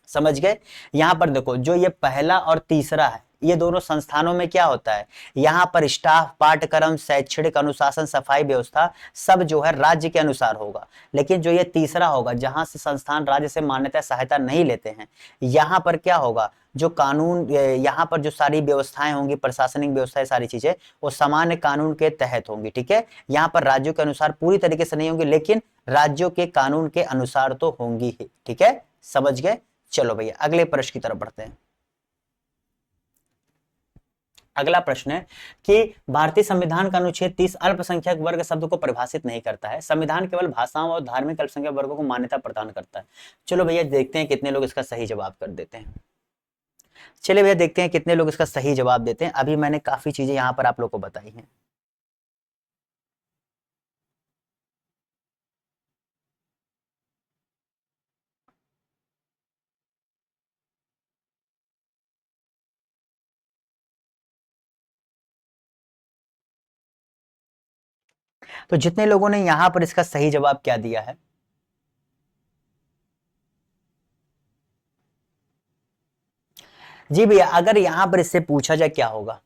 समझ गए। यहां पर देखो जो ये पहला और तीसरा है, ये दोनों संस्थानों में क्या होता है, यहाँ पर स्टाफ, पाठ्यक्रम, शैक्षणिक अनुशासन, सफाई व्यवस्था सब जो है राज्य के अनुसार होगा। लेकिन जो ये तीसरा होगा, जहां से संस्थान राज्य से मान्यता सहायता नहीं लेते हैं, यहाँ पर क्या होगा, जो कानून, यहाँ पर जो सारी व्यवस्थाएं होंगी, प्रशासनिक व्यवस्थाएं, सारी चीजें वो सामान्य कानून के तहत होंगी। ठीक है, यहाँ पर राज्यों के अनुसार पूरी तरीके से नहीं होंगी, लेकिन राज्यों के कानून के अनुसार तो होंगी ही। ठीक है, समझ गए। चलो भैया अगले प्रश्न की तरफ बढ़ते हैं। अगला प्रश्न है कि भारतीय संविधान का अनुच्छेद 30 अल्पसंख्यक वर्ग शब्द को परिभाषित नहीं करता है, संविधान केवल भाषाओं और धार्मिक अल्पसंख्यक वर्गों को मान्यता प्रदान करता है। चलो भैया देखते हैं कितने लोग इसका सही जवाब कर देते हैं। चलिए भैया देखते हैं कितने लोग इसका सही जवाब देते हैं। अभी मैंने काफी चीजें यहां पर आप लोग को बताई हैं। तो जितने लोगों ने यहां पर इसका सही जवाब क्या दिया है, जी भैया अगर यहां पर इससे पूछा जाए क्या होगा,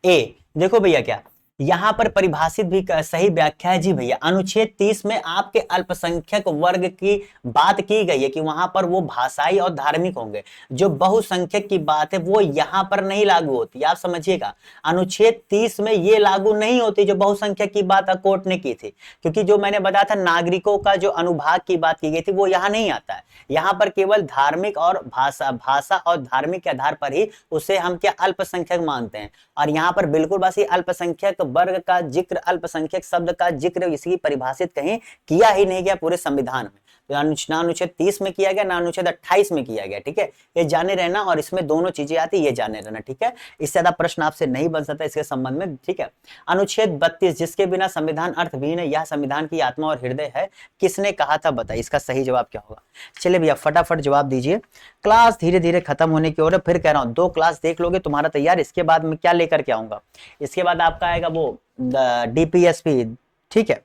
ए, देखो भैया क्या यहां पर परिभाषित भी सही व्याख्या है। जी भैया अनुच्छेद 30 में आपके अल्पसंख्यक वर्ग की बात की गई है कि वहां पर वो भाषाई और धार्मिक होंगे। जो बहुसंख्यक की बात है वो यहां पर नहीं लागू होती, आप समझिएगा। अनुच्छेद 30 में ये लागू नहीं होती जो बहुसंख्यक की बात कोर्ट ने की थी, क्योंकि जो मैंने बताया था नागरिकों का जो अनुभाग की बात की गई थी वो यहाँ नहीं आता है। यहाँ पर केवल धार्मिक और भाषा और धार्मिक के आधार पर ही उसे हम क्या अल्पसंख्यक मानते हैं। और यहाँ पर बिल्कुल बस ये अल्पसंख्यक वर्ग का जिक्र, अल्पसंख्यक शब्द का जिक्र इसकी परिभाषित कहीं किया ही नहीं गया पूरे संविधान में। तो ना अनुच्छेद 30 में किया गया, ना अनुच्छेद 28 में किया गया। ठीक है, ये जाने रहना, और इसमें दोनों चीजें आती ये जाने रहना। ठीक है, इससे ज्यादा प्रश्न आपसे नहीं बन सकता इसके संबंध में। ठीक है, अनुच्छेद 32 जिसके बिना संविधान अर्थहीन है, यह संविधान की आत्मा और हृदय है, किसने कहा था बताइए, इसका सही जवाब क्या होगा। चलिए भैया फटाफट जवाब दीजिए। क्लास धीरे धीरे खत्म होने की ओर है, फिर कह रहा हूं 2 क्लास देख लोगे तुम्हारा तैयार। इसके बाद मैं क्या लेकर के आऊंगा, इसके बाद आपका आएगा वो डीपीएसपी। ठीक है,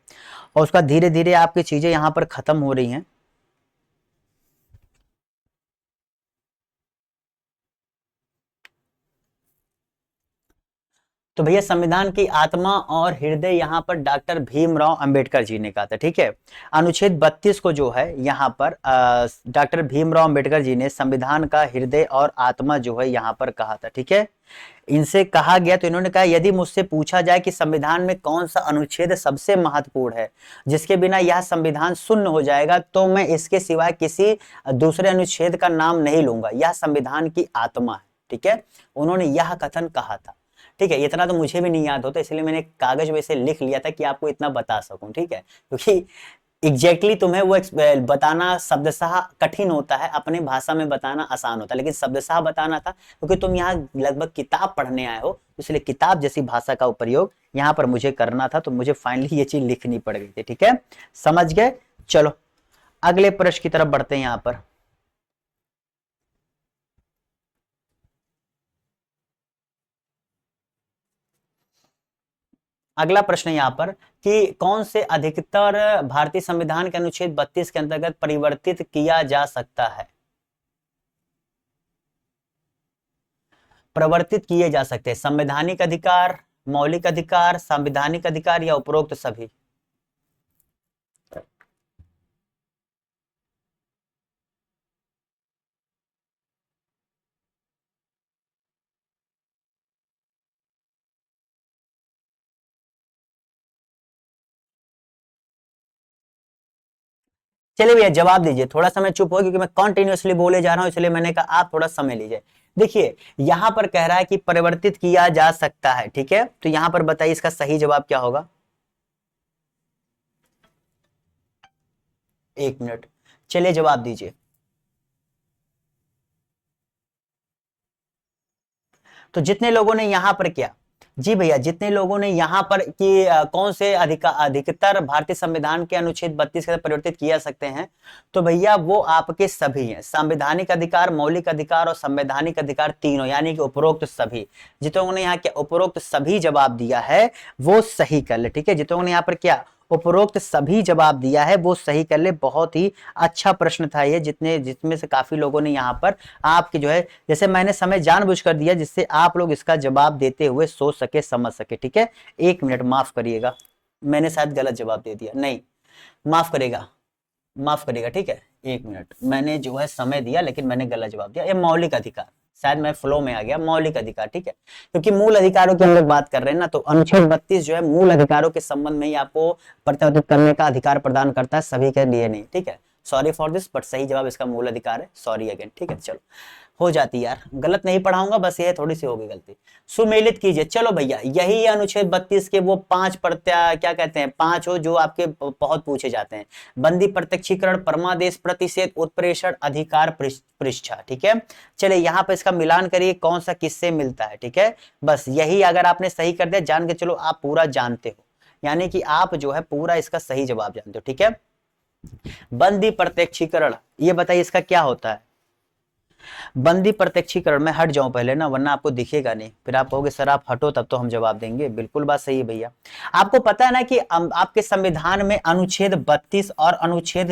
और उसका धीरे धीरे आपकी चीजें यहां पर खत्म हो रही हैं। तो भैया संविधान की आत्मा और हृदय यहाँ पर डॉक्टर भीमराव अंबेडकर जी ने कहा था। ठीक है, अनुच्छेद 32 को जो है यहाँ पर डॉक्टर भीमराव अंबेडकर जी ने संविधान का हृदय और आत्मा जो है यहाँ पर कहा था। ठीक है, इनसे कहा गया तो इन्होंने कहा यदि मुझसे पूछा जाए कि संविधान में कौन सा अनुच्छेद सबसे महत्वपूर्ण है जिसके बिना यह संविधान शून्य हो जाएगा, तो मैं इसके सिवाय किसी दूसरे अनुच्छेद का नाम नहीं लूंगा, यह संविधान की आत्मा है। ठीक है, उन्होंने यह कथन कहा था। ठीक है, इतना तो मुझे भी नहीं याद होता, इसलिए मैंने कागज में से लिख लिया था कि आपको इतना बता सकूं। ठीक है, क्योंकि एग्जैक्टली तुम्हें वो बताना शब्दशः कठिन होता है, अपने भाषा में बताना आसान होता है, लेकिन शब्दशः बताना था क्योंकि तुम यहाँ लगभग किताब पढ़ने आए हो, इसलिए किताब जैसी भाषा का प्रयोग यहाँ पर मुझे करना था, तो मुझे फाइनली ये चीज लिखनी पड़ गई थी। ठीक है, समझ गए। चलो अगले प्रश्न की तरफ बढ़ते हैं। यहाँ पर अगला प्रश्न है यहाँ पर कि कौन से अधिकतर भारतीय संविधान के अनुच्छेद 32 के अंतर्गत परिवर्तित किया जा सकता है, प्रवर्तित किए जा सकते हैं, संवैधानिक अधिकार, मौलिक अधिकार, संवैधानिक अधिकार या उपरोक्त सभी। चलिए भैया जवाब दीजिए, थोड़ा समय चुप हो क्योंकि मैं कॉन्टिन्यूअसली बोले जा रहा हूं, इसलिए मैंने कहा आप थोड़ा समय लीजिए। देखिए यहां पर कह रहा है कि परिवर्तित किया जा सकता है। ठीक है, तो यहां पर बताइए इसका सही जवाब क्या होगा। 1 मिनट, चलिए जवाब दीजिए। तो जितने लोगों ने यहां पर किया जी भैया, जितने लोगों ने यहाँ पर कि कौन से अधिकतर भारतीय संविधान के अनुच्छेद 32 के परिवर्तित किया सकते हैं, तो भैया वो आपके सभी हैं। संवैधानिक अधिकार, मौलिक अधिकार और संवैधानिक अधिकार तीनों, यानी कि उपरोक्त सभी। जितनों ने यहाँ क्या उपरोक्त सभी जवाब दिया है वो सही कर ले, ठीक है। जितनों ने यहाँ पर क्या उपरोक्त सभी जवाब दिया है वो सही कर ले। बहुत ही अच्छा प्रश्न था ये, जिसमें से काफी लोगों ने यहाँ पर आपके जो है, जैसे मैंने समय जानबूझकर दिया जिससे आप लोग इसका जवाब देते हुए सोच सके, समझ सके, ठीक है। 1 मिनट माफ करिएगा, मैंने शायद गलत जवाब दे दिया, नहीं माफ करेगा, माफ करिएगा, ठीक है। 1 मिनट, मैंने जो है समय दिया लेकिन मैंने गलत जवाब दिया। ये मौलिक अधिकार, शायद मैं फ्लो में आ गया, मौलिक अधिकार, ठीक है। क्योंकि मूल अधिकारों की हम लोग बात कर रहे हैं ना, तो अनुच्छेद 32 जो है मूल अधिकारों के संबंध में ही आपको प्रतिपादित करने का अधिकार प्रदान करता है, सभी के लिए नहीं, ठीक है। सॉरी फॉर दिस, बट सही जवाब इसका मूल अधिकार है। सॉरी अगेन, ठीक है। चलो हो जाती यार, गलत नहीं पढ़ाऊंगा, बस ये थोड़ी सी होगी गलती। सुमेलित कीजिए। चलो भैया, यही अनुच्छेद 32 के वो 5 क्या कहते हैं, 5 हो जो आपके बहुत पूछे जाते हैं। बंदी प्रत्यक्षीकरण, परमादेश, प्रतिषेध, उत्प्रेषण, अधिकार पृष्ठा, ठीक है। चलिए यहाँ पर इसका मिलान करिए, कौन सा किससे मिलता है, ठीक है। बस यही अगर आपने सही कर दिया, जान के चलो आप पूरा जानते हो, यानी कि आप जो है पूरा इसका सही जवाब जानते हो, ठीक है। बंदी प्रत्यक्षीकरण, ये बताइए इसका क्या होता है। बंदी प्रत्यक्षीकरण में हट जाऊं पहले ना, वरना आपको दिखेगा नहीं, फिर आप कहोगे सर आप हटो तब तो हम जवाब देंगे। बिल्कुल बात सही है भैया। आपको पता है ना कि आपके संविधान में अनुच्छेद 32 और अनुच्छेद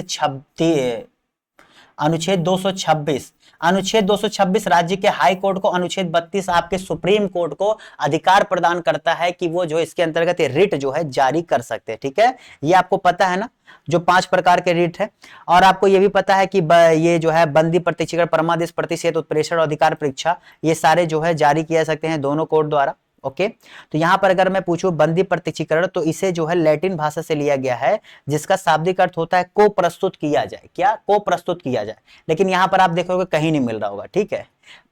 226, अनुच्छेद 226 राज्य के हाई कोर्ट को, अनुच्छेद 32 आपके सुप्रीम कोर्ट को अधिकार प्रदान करता है कि वो जो इसके अंतर्गत रिट जो है जारी कर सकते हैं, ठीक है। ये आपको पता है ना, जो 5 प्रकार के रिट है। और आपको ये भी पता है कि ये जो है बंदी प्रत्यक्षीकरण, परमादेश, प्रतिषेध, उत्प्रेषण और अधिकार परीक्षा, ये सारे जो है जारी किया सकते हैं दोनों कोर्ट द्वारा। ओके तो यहां पर अगर मैं पूछूं बंदी प्रत्यक्षीकरण, तो इसे जो है लैटिन भाषा से लिया गया है, जिसका शाब्दिक अर्थ होता है को प्रस्तुत किया जाए। क्या को प्रस्तुत किया जाए, लेकिन यहां पर आप देखोगे कहीं नहीं मिल रहा होगा, ठीक है।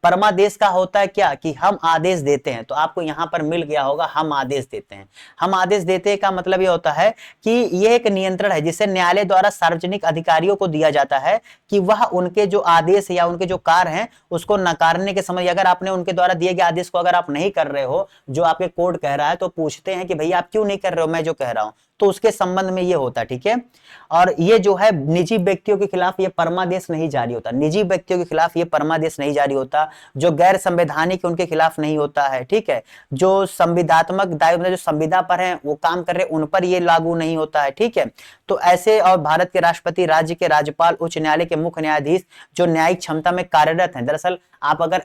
परमादेश का होता है क्या कि हम आदेश देते हैं, तो आपको यहां पर मिल गया होगा हम आदेश देते हैं। हम आदेश देते हैं का मतलब ये होता है कि यह एक नियंत्रण है जिसे न्यायालय द्वारा सार्वजनिक अधिकारियों को दिया जाता है कि वह उनके जो आदेश या उनके जो कार्य हैं उसको नकारने के समय, अगर आपने उनके द्वारा दिए गए आदेश को अगर आप नहीं कर रहे हो, जो आपके कोर्ट कह रहा है, तो पूछते हैं कि भैया आप क्यों नहीं कर रहे हो मैं जो कह रहा हूं, तो उसके संबंध में ये होता है, ठीक है। और ये जो है निजी व्यक्तियों के खिलाफ ये परमादेश नहीं जारी होता, निजी व्यक्तियों के खिलाफ ये परमादेश नहीं जारी होता, जो गैर संवैधानिक उनके खिलाफ नहीं होता है, ठीक है। जो संविदात्मक दायित्व जो संविदा पर है वो काम कर रहे उन पर ये लागू नहीं होता है, ठीक है। तो ऐसे, और भारत के राष्ट्रपति, राज्य के राज्यपाल, उच्च न्यायालय के मुख्य न्यायाधीश जो न्यायिक क्षमता में कार्यरत हैं, दरअसल आप अगर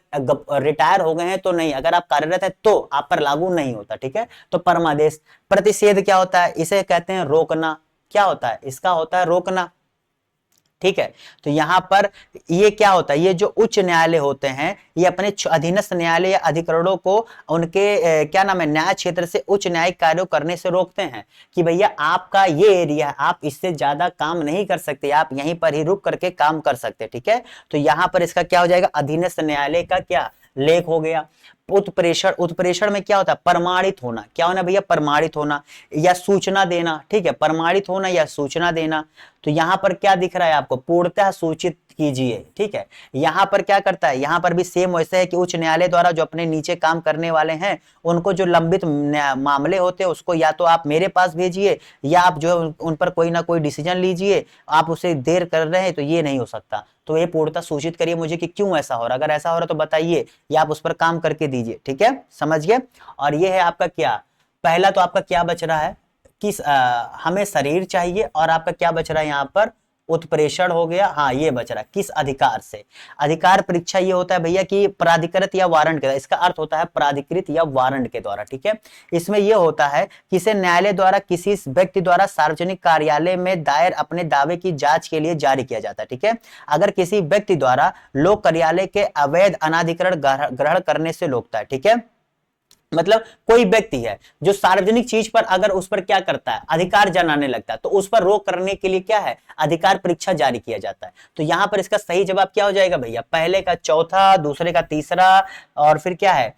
रिटायर हो गए हैं तो नहीं, अगर आप कार्यरत हैं तो आप पर लागू नहीं होता, ठीक है। तो परमादेश। प्रतिषेध क्या होता है, इसे कहते हैं रोकना। क्या होता है, इसका होता है रोकना, ठीक है। तो यहां पर ये क्या होता है, ये जो उच्च न्यायालय होते हैं ये अपने अधीनस्थ न्यायालय या अधिकरणों को उनके क्या नाम है न्याय क्षेत्र से उच्च न्यायिक कार्यों करने से रोकते हैं कि भैया आपका ये एरिया है, आप इससे ज्यादा काम नहीं कर सकते, आप यहीं पर ही रुक करके काम कर सकते, ठीक है। तो यहां पर इसका क्या हो जाएगा, अधीनस्थ न्यायालय का क्या लेख हो गया। उत्प्रेषण, उत्प्रेषण में क्या होता है, प्रमाणित होना। क्या होना भैया, प्रमाणित होना या सूचना देना, ठीक है। प्रमाणित होना या सूचना देना। तो यहां पर क्या दिख रहा है आपको, पूर्णतः सूचित कीजिए, ठीक है। यहां पर क्या करता है, यहां पर भी सेम वैसे है कि उच्च न्यायालय द्वारा जो अपने नीचे काम करने वाले हैं उनको जो लंबित मामले होते हैं उसको या तो आप मेरे पास भेजिए या आप जो है उन पर कोई ना कोई डिसीजन लीजिए। आप उसे देर कर रहे हैं तो ये नहीं हो सकता, तो ये पूर्णतः सूचित करिए मुझे कि क्यों ऐसा हो रहा है, अगर ऐसा हो रहा है तो बताइए या आप उस पर काम करके दीजिए, ठीक है, समझिए। और ये है आपका क्या, पहला तो आपका क्या बच रहा है, किस हमें शरीर चाहिए, और आपका क्या बच रहा है यहाँ पर, उत्प्रेषण हो गया। हाँ ये बच रहा है, किस अधिकार से। अधिकार परीक्षा ये होता है भैया कि प्राधिकृत या वारंट के द्वारा, इसका अर्थ होता है प्राधिकृत या वारंट के द्वारा, ठीक है। इसमें यह होता है कि इसे न्यायालय द्वारा किसी व्यक्ति द्वारा सार्वजनिक कार्यालय में दायर अपने दावे की जांच के लिए जारी किया जाता है, ठीक है। अगर किसी व्यक्ति द्वारा लोक कार्यालय के अवैध अनाधिकरण ग्रहण करने से रोकता है, ठीक है। मतलब कोई व्यक्ति है जो सार्वजनिक चीज पर अगर उस पर क्या करता है, अधिकार जनाने लगता है, तो उस पर रोक करने के लिए क्या है, अधिकार परीक्षा जारी किया जाता है। तो यहां पर इसका सही जवाब क्या हो जाएगा भैया, पहले का चौथा, दूसरे का तीसरा, और फिर क्या है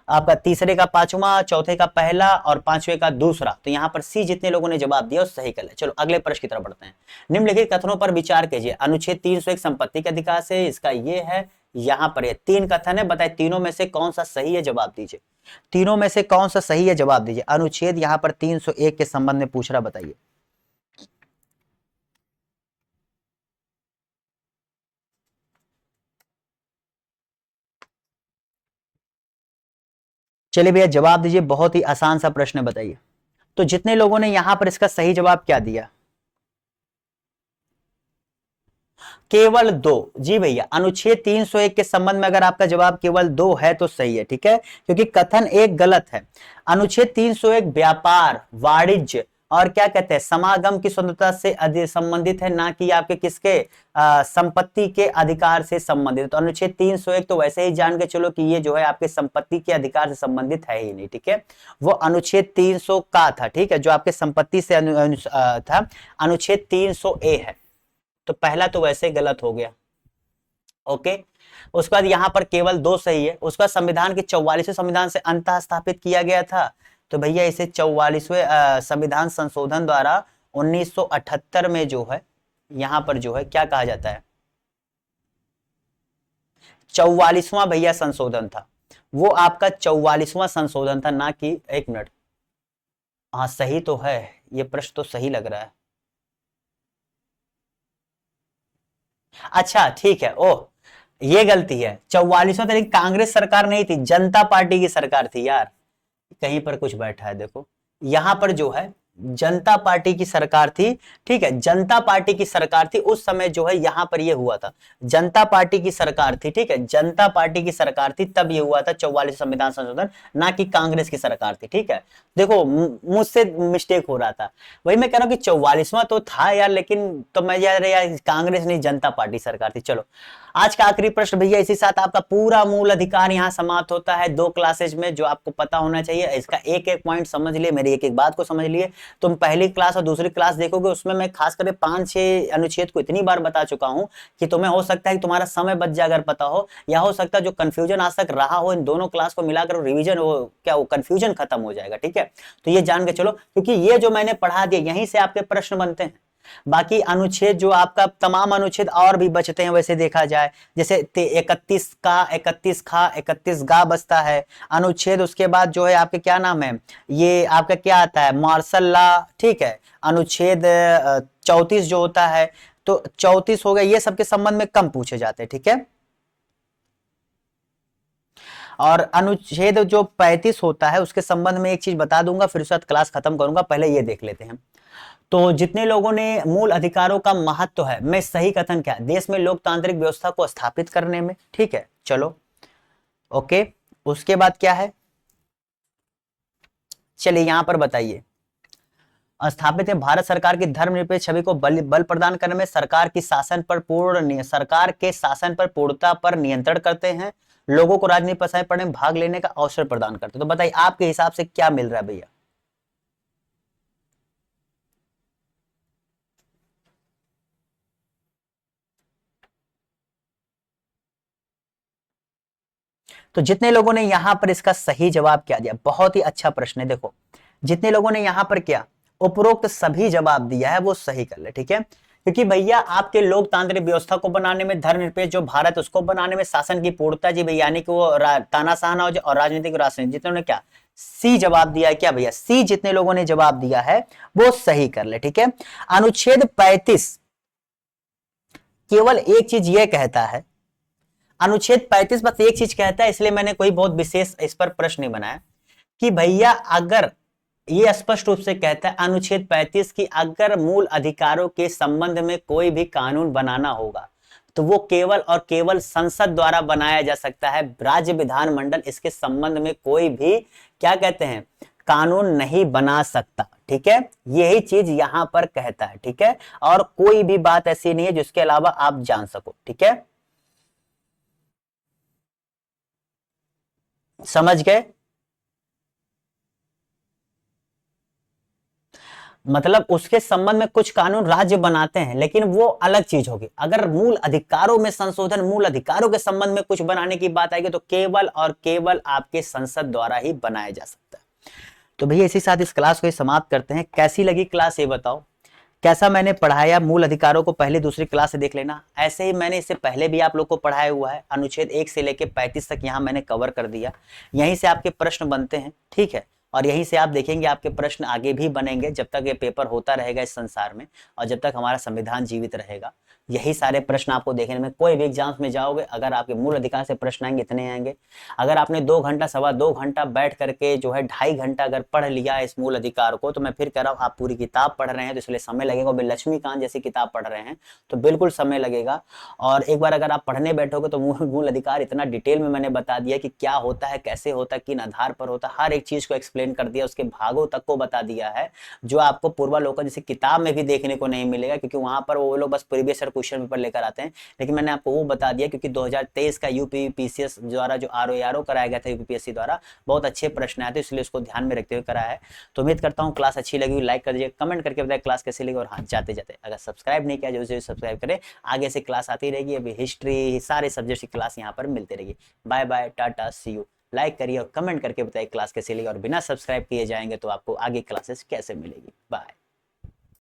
आपका तीसरे का पांचवा, चौथे का पहला और पांचवे का दूसरा। तो यहां पर सी जितने लोगों ने जवाब दिया सही कर ले। चलो अगले प्रश्न की तरफ बढ़ते हैं। निम्नलिखित कथनों पर विचार कीजिए। अनुच्छेद 301 संपत्ति के अधिकार से, इसका ये है, यहां पर ये 3 कथन है, बताइए तीनों में से कौन सा सही है, जवाब दीजिए। तीनों में से कौन सा सही है, जवाब दीजिए। अनुच्छेद यहां पर 301 के संबंध में पूछ रहा, बताइए। चलिए भैया जवाब दीजिए, बहुत ही आसान सा प्रश्न है, बताइए। तो जितने लोगों ने यहां पर इसका सही जवाब क्या दिया, केवल 2। जी भैया, अनुच्छेद 301 के संबंध में अगर आपका जवाब केवल 2 है तो सही है, ठीक है, क्योंकि कथन एक गलत है। अनुच्छेद 301 व्यापार, वाणिज्य और क्या कहते हैं समागम की स्वतंत्रता से संबंधित है, ना कि आपके किसके संपत्ति के अधिकार से संबंधित। तो अनुच्छेद 301 तो वैसे ही जान के चलो कि ये जो है आपके संपत्ति के अधिकार से संबंधित है ही नहीं, ठीक है। वो अनुच्छेद 300 का था, ठीक है, जो आपके संपत्ति से था, अनुच्छेद 300 ए है। तो पहला तो वैसे गलत हो गया, ओके। उसके बाद यहां पर केवल 2 सही है। उसका संविधान के 44वें संविधान से अंतः स्थापित किया गया था, तो भैया इसे 44वें संविधान संशोधन द्वारा 1978 में जो है यहां पर जो है क्या कहा जाता है, 44वां भैया संशोधन था, वो आपका 44वां संशोधन था, ना कि, एक मिनट, हाँ सही तो है, ये प्रश्न तो सही लग रहा है। अच्छा ठीक है, ओह ये गलती है, 44वां था, लेकिन कांग्रेस सरकार नहीं थी, जनता पार्टी की सरकार थी यार। कहीं पर कुछ बैठा है देखो, यहां पर जो है जनता पार्टी की सरकार थी, ठीक है, जनता पार्टी की सरकार थी उस समय जो है यहां पर ये हुआ था, जनता पार्टी की सरकार थी, ठीक है, जनता पार्टी की सरकार थी तब ये हुआ था 44 संविधान संशोधन, ना कि कांग्रेस की सरकार थी, ठीक है। देखो मुझसे मिस्टेक हो रहा था, वही मैं कह रहा हूं कि 44वां तो था यार, लेकिन तो मैं यार कांग्रेस नहीं जनता पार्टी सरकार थी। चलो आज का आखिरी प्रश्न भैया, इसी साथ आपका पूरा मूल अधिकार यहाँ समाप्त होता है 2 क्लासेज में, जो आपको पता होना चाहिए। इसका एक एक पॉइंट समझ लिए, मेरी एक एक बात को समझ लिए। तुम पहली क्लास और दूसरी क्लास देखोगे, उसमें मैं खास करके 5-6 अनुच्छेद को इतनी बार बता चुका हूं कि तुम्हें हो सकता है कि तुम्हारा समय बच जाए अगर पता हो, या हो सकता है जो कंफ्यूजन आज तक रहा हो इन दोनों क्लास को मिलाकर रिवीजन हो, क्या वो कंफ्यूजन खत्म हो जाएगा, ठीक है। तो ये जान के चलो, क्योंकि ये जो मैंने पढ़ा दिया यहीं से आपके प्रश्न बनते हैं। बाकी अनुच्छेद जो आपका तमाम अनुच्छेद और भी बचते हैं वैसे देखा जाए, जैसे 31 का, 31 खा, 31 गा बचता है अनुच्छेद। उसके बाद जो है आपके क्या नाम है, ये आपका क्या आता है, मार्शल लॉ, ठीक है। अनुच्छेद 34 जो होता है, तो 34 हो गया, ये सबके संबंध में कम पूछे जाते हैं, ठीक है। और अनुच्छेद जो 35 होता है उसके संबंध में एक चीज बता दूंगा, फिर उसके बाद क्लास खत्म करूंगा, पहले ये देख लेते हैं। तो जितने लोगों ने मूल अधिकारों का महत्व है, मैं सही कथन क्या है, देश में लोकतांत्रिक व्यवस्था को स्थापित करने में, ठीक है, चलो ओके। उसके बाद क्या है, चलिए यहां पर बताइए, स्थापित है भारत सरकार की धर्मनिरपेक्ष छवि को बल प्रदान करने में, सरकार के शासन पर पूर्णता पर नियंत्रण करते हैं, लोगों को राजनीतिक प्रसार पढ़ने में भाग लेने का अवसर प्रदान करते हैं। तो बताइए आपके हिसाब से क्या मिल रहा है भैया। तो जितने लोगों ने यहां पर इसका सही जवाब क्या दिया, बहुत ही अच्छा प्रश्न है। देखो जितने लोगों ने यहां पर क्या उपरोक्त सभी जवाब दिया है वो सही कर ले, ठीक है। क्योंकि भैया आपके लोकतांत्रिक व्यवस्था को बनाने में, धर्मनिरपेक्ष जो भारत उसको बनाने में, शासन की पूर्णता जी भैया, यानी कि वो तानाशाह ना हो जाए, और राजनीतिक राष्ट्र, जितने ने क्या सी जवाब दिया है, क्या भैया सी जितने लोगों ने जवाब दिया है वो सही कर ले, ठीक है। अनुच्छेद 35 केवल एक चीज ये कहता है, अनुच्छेद 35 बस एक चीज कहता है, इसलिए मैंने कोई बहुत विशेष इस पर प्रश्न नहीं बनाया, कि भैया अगर ये स्पष्ट रूप से कहता है अनुच्छेद 35 की अगर मूल अधिकारों के संबंध में कोई भी कानून बनाना होगा तो वो केवल और केवल संसद द्वारा बनाया जा सकता है, राज्य विधानमंडल इसके संबंध में कोई भी क्या कहते हैं कानून नहीं बना सकता, ठीक है। यही चीज यहां पर कहता है, ठीक है, और कोई भी बात ऐसी नहीं है जिसके अलावा आप जान सको, ठीक है, समझ गए। मतलब उसके संबंध में कुछ कानून राज्य बनाते हैं, लेकिन वो अलग चीज होगी। अगर मूल अधिकारों में संशोधन, मूल अधिकारों के संबंध में कुछ बनाने की बात आएगी तो केवल और केवल आपके संसद द्वारा ही बनाया जा सकता है। तो भैया इसी साथ इस क्लास को समाप्त करते हैं। कैसी लगी क्लास ये बताओ, कैसा मैंने पढ़ाया, मूल अधिकारों को पहले दूसरी क्लास से देख लेना। ऐसे ही मैंने इससे पहले भी आप लोग को पढ़ाया हुआ है, अनुच्छेद 1 से लेके 35 तक यहाँ मैंने कवर कर दिया। यहीं से आपके प्रश्न बनते हैं, ठीक है, और यहीं से आप देखेंगे आपके प्रश्न आगे भी बनेंगे जब तक ये पेपर होता रहेगा इस संसार में, और जब तक हमारा संविधान जीवित रहेगा। यही सारे प्रश्न आपको देखने में, कोई भी एग्जाम्स में जाओगे अगर आपके मूल अधिकार से प्रश्न आएंगे इतने आएंगे। अगर आपने 2 घंटा, सवा 2 घंटा बैठ करके जो है 2.5 घंटा अगर पढ़ लिया इस मूल अधिकार को, तो मैं फिर कह रहा हूँ आप पूरी किताब पढ़ रहे हैं तो इसलिए समय लगेगा। लक्ष्मीकांत जैसी किताब पढ़ रहे हैं तो बिल्कुल समय लगेगा। और एक बार अगर आप पढ़ने बैठोगे तो मूल अधिकार इतना डिटेल में मैंने बता दिया कि क्या होता है, कैसे होता है, किन आधार पर होता है, हर एक चीज को एक्सप्लेन कर दिया, उसके भागों तक को बता दिया है, जो आपको पूर्वालोकन जैसे किताब में भी देखने को नहीं मिलेगा, क्योंकि वहां पर वो लोग बस प्रीवियस ईयर क्वेश्चन पेपर लेकर आते हैं। लेकिन मैंने आपको वो बता दिया क्योंकि 2023 का यूपीपीसीएस द्वारा जो आरओ कराया गया था यूपीपीएससी द्वारा, बहुत अच्छे प्रश्न आए थे, इसलिए उसको ध्यान में रखते हुए कराया है। तो उम्मीद करता हूँ क्लास अच्छी लगी, लाइक कर दीजिए, कमेंट करके बताइए क्लास कैसी लगी, और हाँ जाते जाते अगर सब्सक्राइब नहीं किया जो सब्सक्राइब करें, आगे से क्लास आती रहेगी, अभी हिस्ट्री सारे सब्जेक्ट की क्लास यहाँ पर मिलती रहेगी। बाय बाय, टाटा, सी यू। लाइक करिए और कमेंट करके बताइए क्लास कैसी लगी, और बिना सब्सक्राइब किए जाएंगे तो आपको आगे क्लासेस कैसे मिलेगी। बाय।